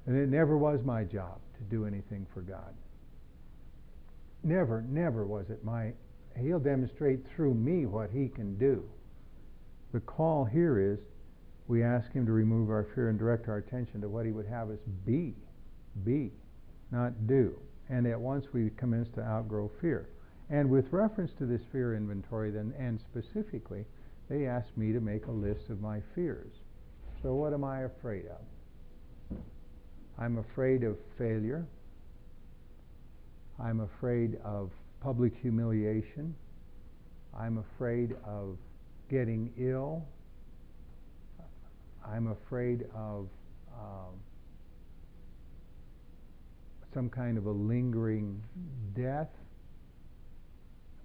And it never was my job to do anything for God. Never was it He'll demonstrate through me what He can do. The call here is we ask Him to remove our fear and direct our attention to what He would have us be, not do. And at once we commence to outgrow fear. And with reference to this fear inventory then, and specifically, they asked me to make a list of my fears. So what am I afraid of? I'm afraid of failure. I'm afraid of public humiliation. I'm afraid of getting ill. I'm afraid of some kind of a lingering death.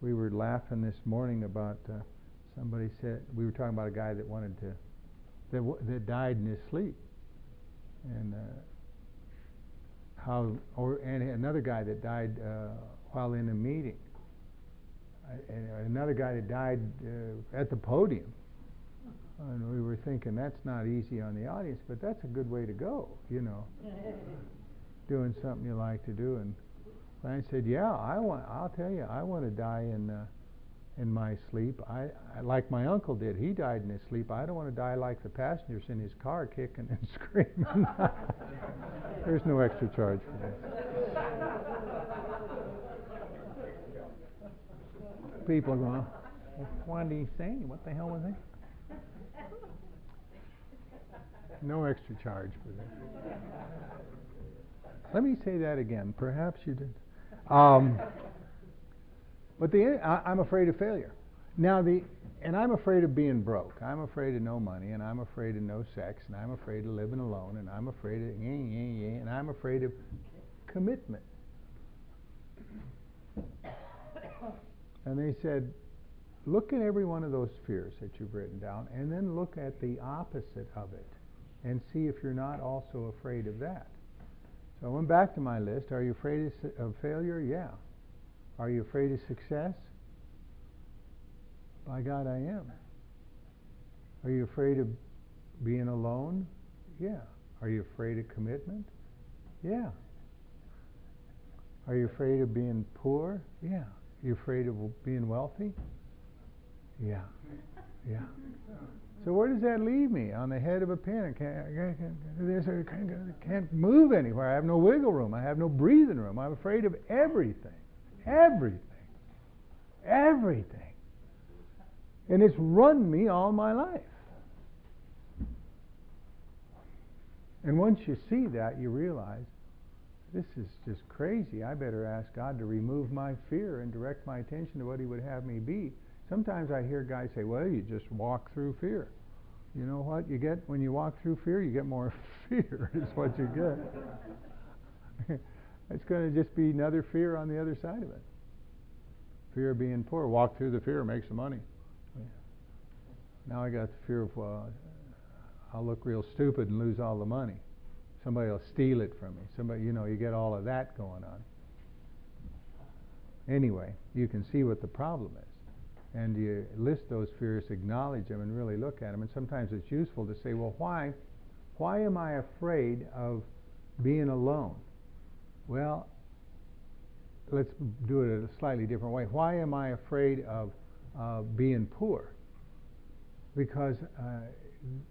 We were laughing this morning about somebody said, we were talking about a guy that wanted to, that died in his sleep, and and another guy that died while in a meeting, and another guy that died at the podium. And we were thinking that's not easy on the audience, but that's a good way to go, doing something you like to do. And I said, yeah, I'll tell you, I want to die in my sleep. I like my uncle did. He died in his sleep. I don't want to die like the passengers in his car, kicking and screaming. There's no extra charge for that. People are going, what did he say? What the hell was that? No extra charge for that. Let me say that again. Perhaps you did. But I'm afraid of failure. Now and I'm afraid of being broke. I'm afraid of no money, and I'm afraid of no sex, and I'm afraid of living alone, and I'm afraid of and I'm afraid of commitment. And they said, look at every one of those fears that you've written down, and then look at the opposite of it, and see if you're not also afraid of that. So I went back to my list. Are you afraid of failure? Yeah. Are you afraid of success? By God, I am. Are you afraid of being alone? Yeah. Are you afraid of commitment? Yeah. Are you afraid of being poor? Yeah. Are you afraid of being wealthy? Yeah. Yeah. So where does that leave me? On the head of a pin. I can't move anywhere. I have no wiggle room. I have no breathing room. I'm afraid of everything. Everything. And it's run me all my life. And once you see that, you realize, this is just crazy. I better ask God to remove my fear and direct my attention to what He would have me be. Sometimes I hear guys say, well, you just walk through fear. You know what you get when you walk through fear? You get more fear is what you get. It's going to just be another fear on the other side of it. Fear of being poor. Walk through the fear, make some money. Now I got the fear of, I'll look real stupid and lose all the money. Somebody will steal it from me. Somebody, you get all of that going on. Anyway, you can see what the problem is. And you list those fears, acknowledge them, and really look at them. And sometimes it's useful to say, well, why am I afraid of being alone? Well, let's do it in a slightly different way. Why am I afraid of being poor? Because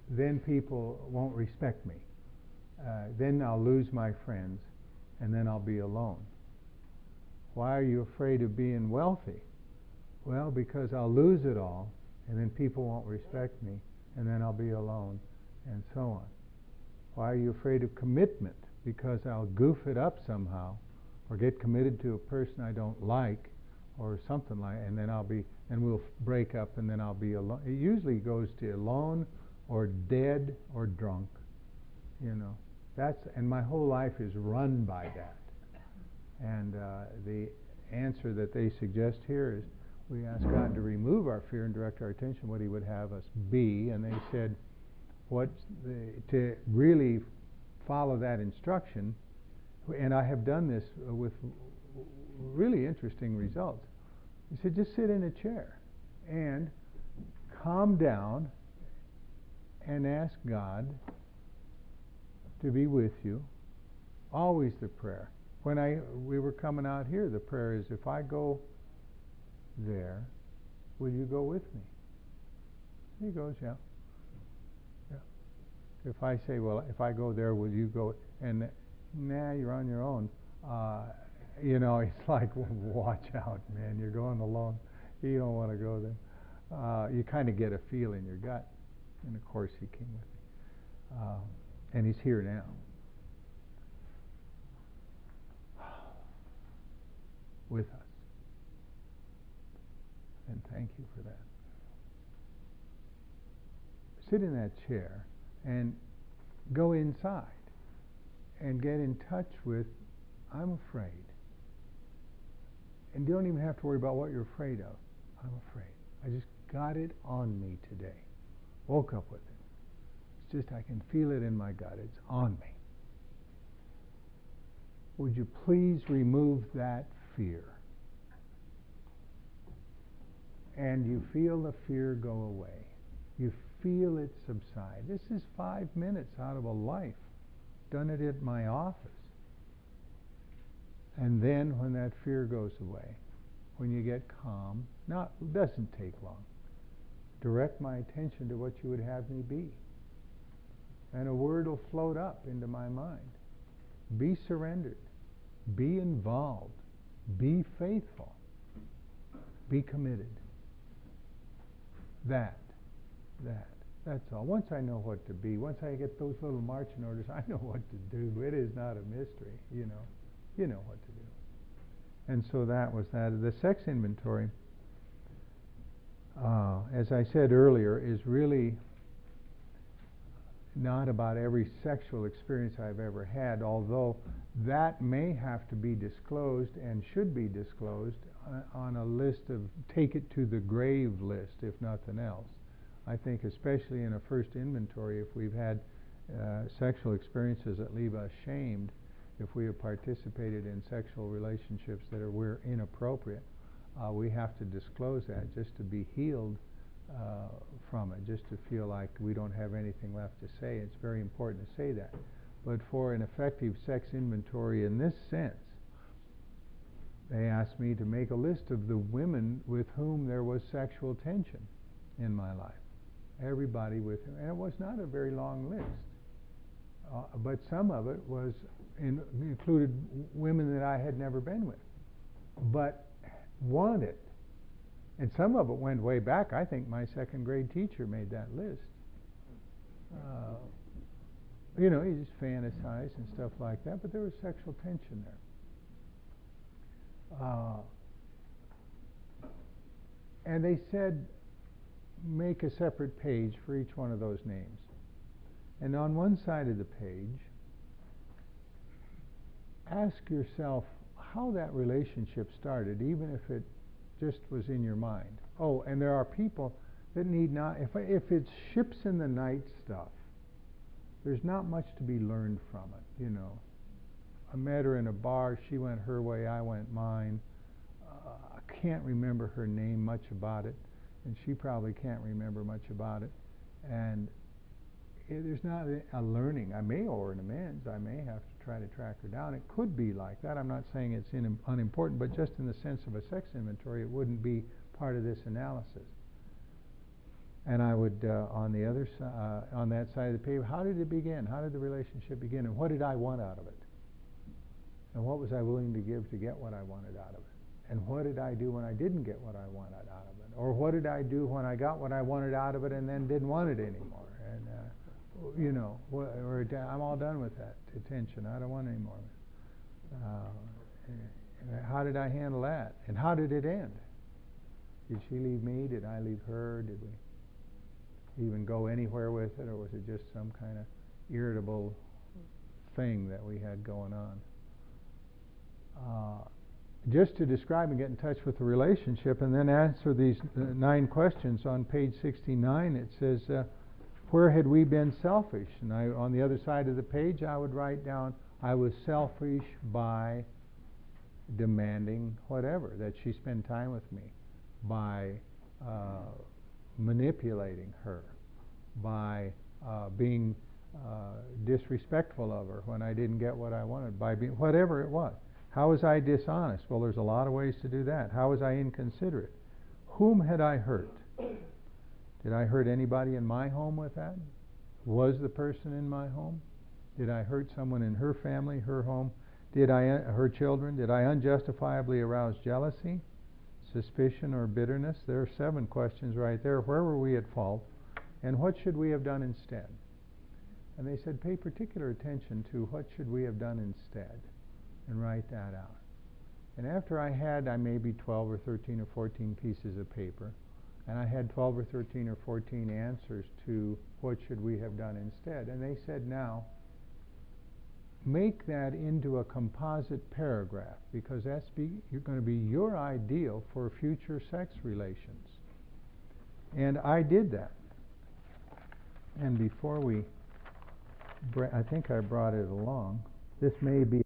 then people won't respect me. Then I'll lose my friends, and then I'll be alone. Why are you afraid of being wealthy? Well, because I'll lose it all, and then people won't respect me, and then I'll be alone, and so on. Why are you afraid of commitment? Because I'll goof it up somehow, or get committed to a person I don't like, or something like, and then we'll break up, and then I'll be alone. It usually goes to alone, or dead, or drunk. And my whole life is run by that. And the answer that they suggest here is, we ask God to remove our fear and direct our attention what He would have us be. And they said, to really follow that instruction, and I have done this with really interesting results. He said, just sit in a chair and calm down and ask God to be with you. Always the prayer. When we were coming out here, the prayer is, if I go there, will you go with me? He goes, yeah. If I say, well, if I go there, will you go? And nah, you're on your own. It's like, watch out, man. You're going alone. You don't want to go there. You kind of get a feel in your gut. And of course, He came with me. And He's here now. With us. And thank you for that. Sit in that chair and go inside and get in touch with, I'm afraid. And don't even have to worry about what you're afraid of. I'm afraid. I just got it on me today. Woke up with it. It's just I can feel it in my gut. It's on me. Would you please remove that fear? And you feel the fear go away. You feel it subside. This is 5 minutes out of a life. Done it at my office. And then when that fear goes away, when you get calm, it doesn't take long. Direct my attention to what you would have me be. And a word will float up into my mind. Be surrendered. Be involved. Be faithful. Be committed. That's all. Once I know what to be, once I get those little marching orders, I know what to do. It is not a mystery, You know what to do. And so that was that. The sex inventory, as I said earlier, is really not about every sexual experience I've ever had, although that may have to be disclosed and should be disclosed on a list of, take it to the grave list, if nothing else. I think especially in a first inventory, if we've had sexual experiences that leave us shamed, if we have participated in sexual relationships that were inappropriate, we have to disclose that just to be healed from it, just to feel like we don't have anything left to say. It's very important to say that. But for an effective sex inventory in this sense, they asked me to make a list of the women with whom there was sexual tension in my life. Everybody with whom, and it was not a very long list. But some of it included women that I had never been with, but wanted. And some of it went way back. I think my second grade teacher made that list. You just fantasize and stuff like that, but there was sexual tension there. And they said, make a separate page for each one of those names. And on one side of the page, ask yourself how that relationship started, even if it just was in your mind. Oh, and there are people that need not, if it's ships in the night stuff, there's not much to be learned from it, I met her in a bar, she went her way, I went mine. I can't remember her name, much about it, and she probably can't remember much about it. And there's not a learning. I may owe her an amends. I may have to try to track her down. It could be like that. I'm not saying it's unimportant, but just in the sense of a sex inventory, it wouldn't be part of this analysis. And I would, on that side of the paper, how did it begin? How did the relationship begin? And what did I want out of it? And what was I willing to give to get what I wanted out of it? And what did I do when I didn't get what I wanted out of it? Or what did I do when I got what I wanted out of it and then didn't want it anymore? And, I'm all done with that attention. I don't want any more of it. How did I handle that? And how did it end? Did she leave me? Did I leave her? Did we even go anywhere with it? Or was it just some kind of irritable thing that we had going on? Just to describe and get in touch with the relationship and then answer these 9 questions on page 69, it says, where had we been selfish? And on the other side of the page, I would write down, I was selfish by demanding whatever, that she spend time with me, by manipulating her, by being disrespectful of her when I didn't get what I wanted, by being whatever it was. How was I dishonest? Well, there's a lot of ways to do that. How was I inconsiderate? Whom had I hurt? Did I hurt anybody in my home with that? Was the person in my home? Did I hurt someone in her family, her home? Her children? Did I unjustifiably arouse jealousy, suspicion, or bitterness? There are 7 questions right there. Where were we at fault? And what should we have done instead? And they said, pay particular attention to what should we have done instead, and write that out. And after I had maybe 12 or 13 or 14 pieces of paper, and I had 12 or 13 or 14 answers to what should we have done instead, and they said, now, make that into a composite paragraph, because that's going to be your ideal for future sex relations. And I did that. And before I think I brought it along. This may be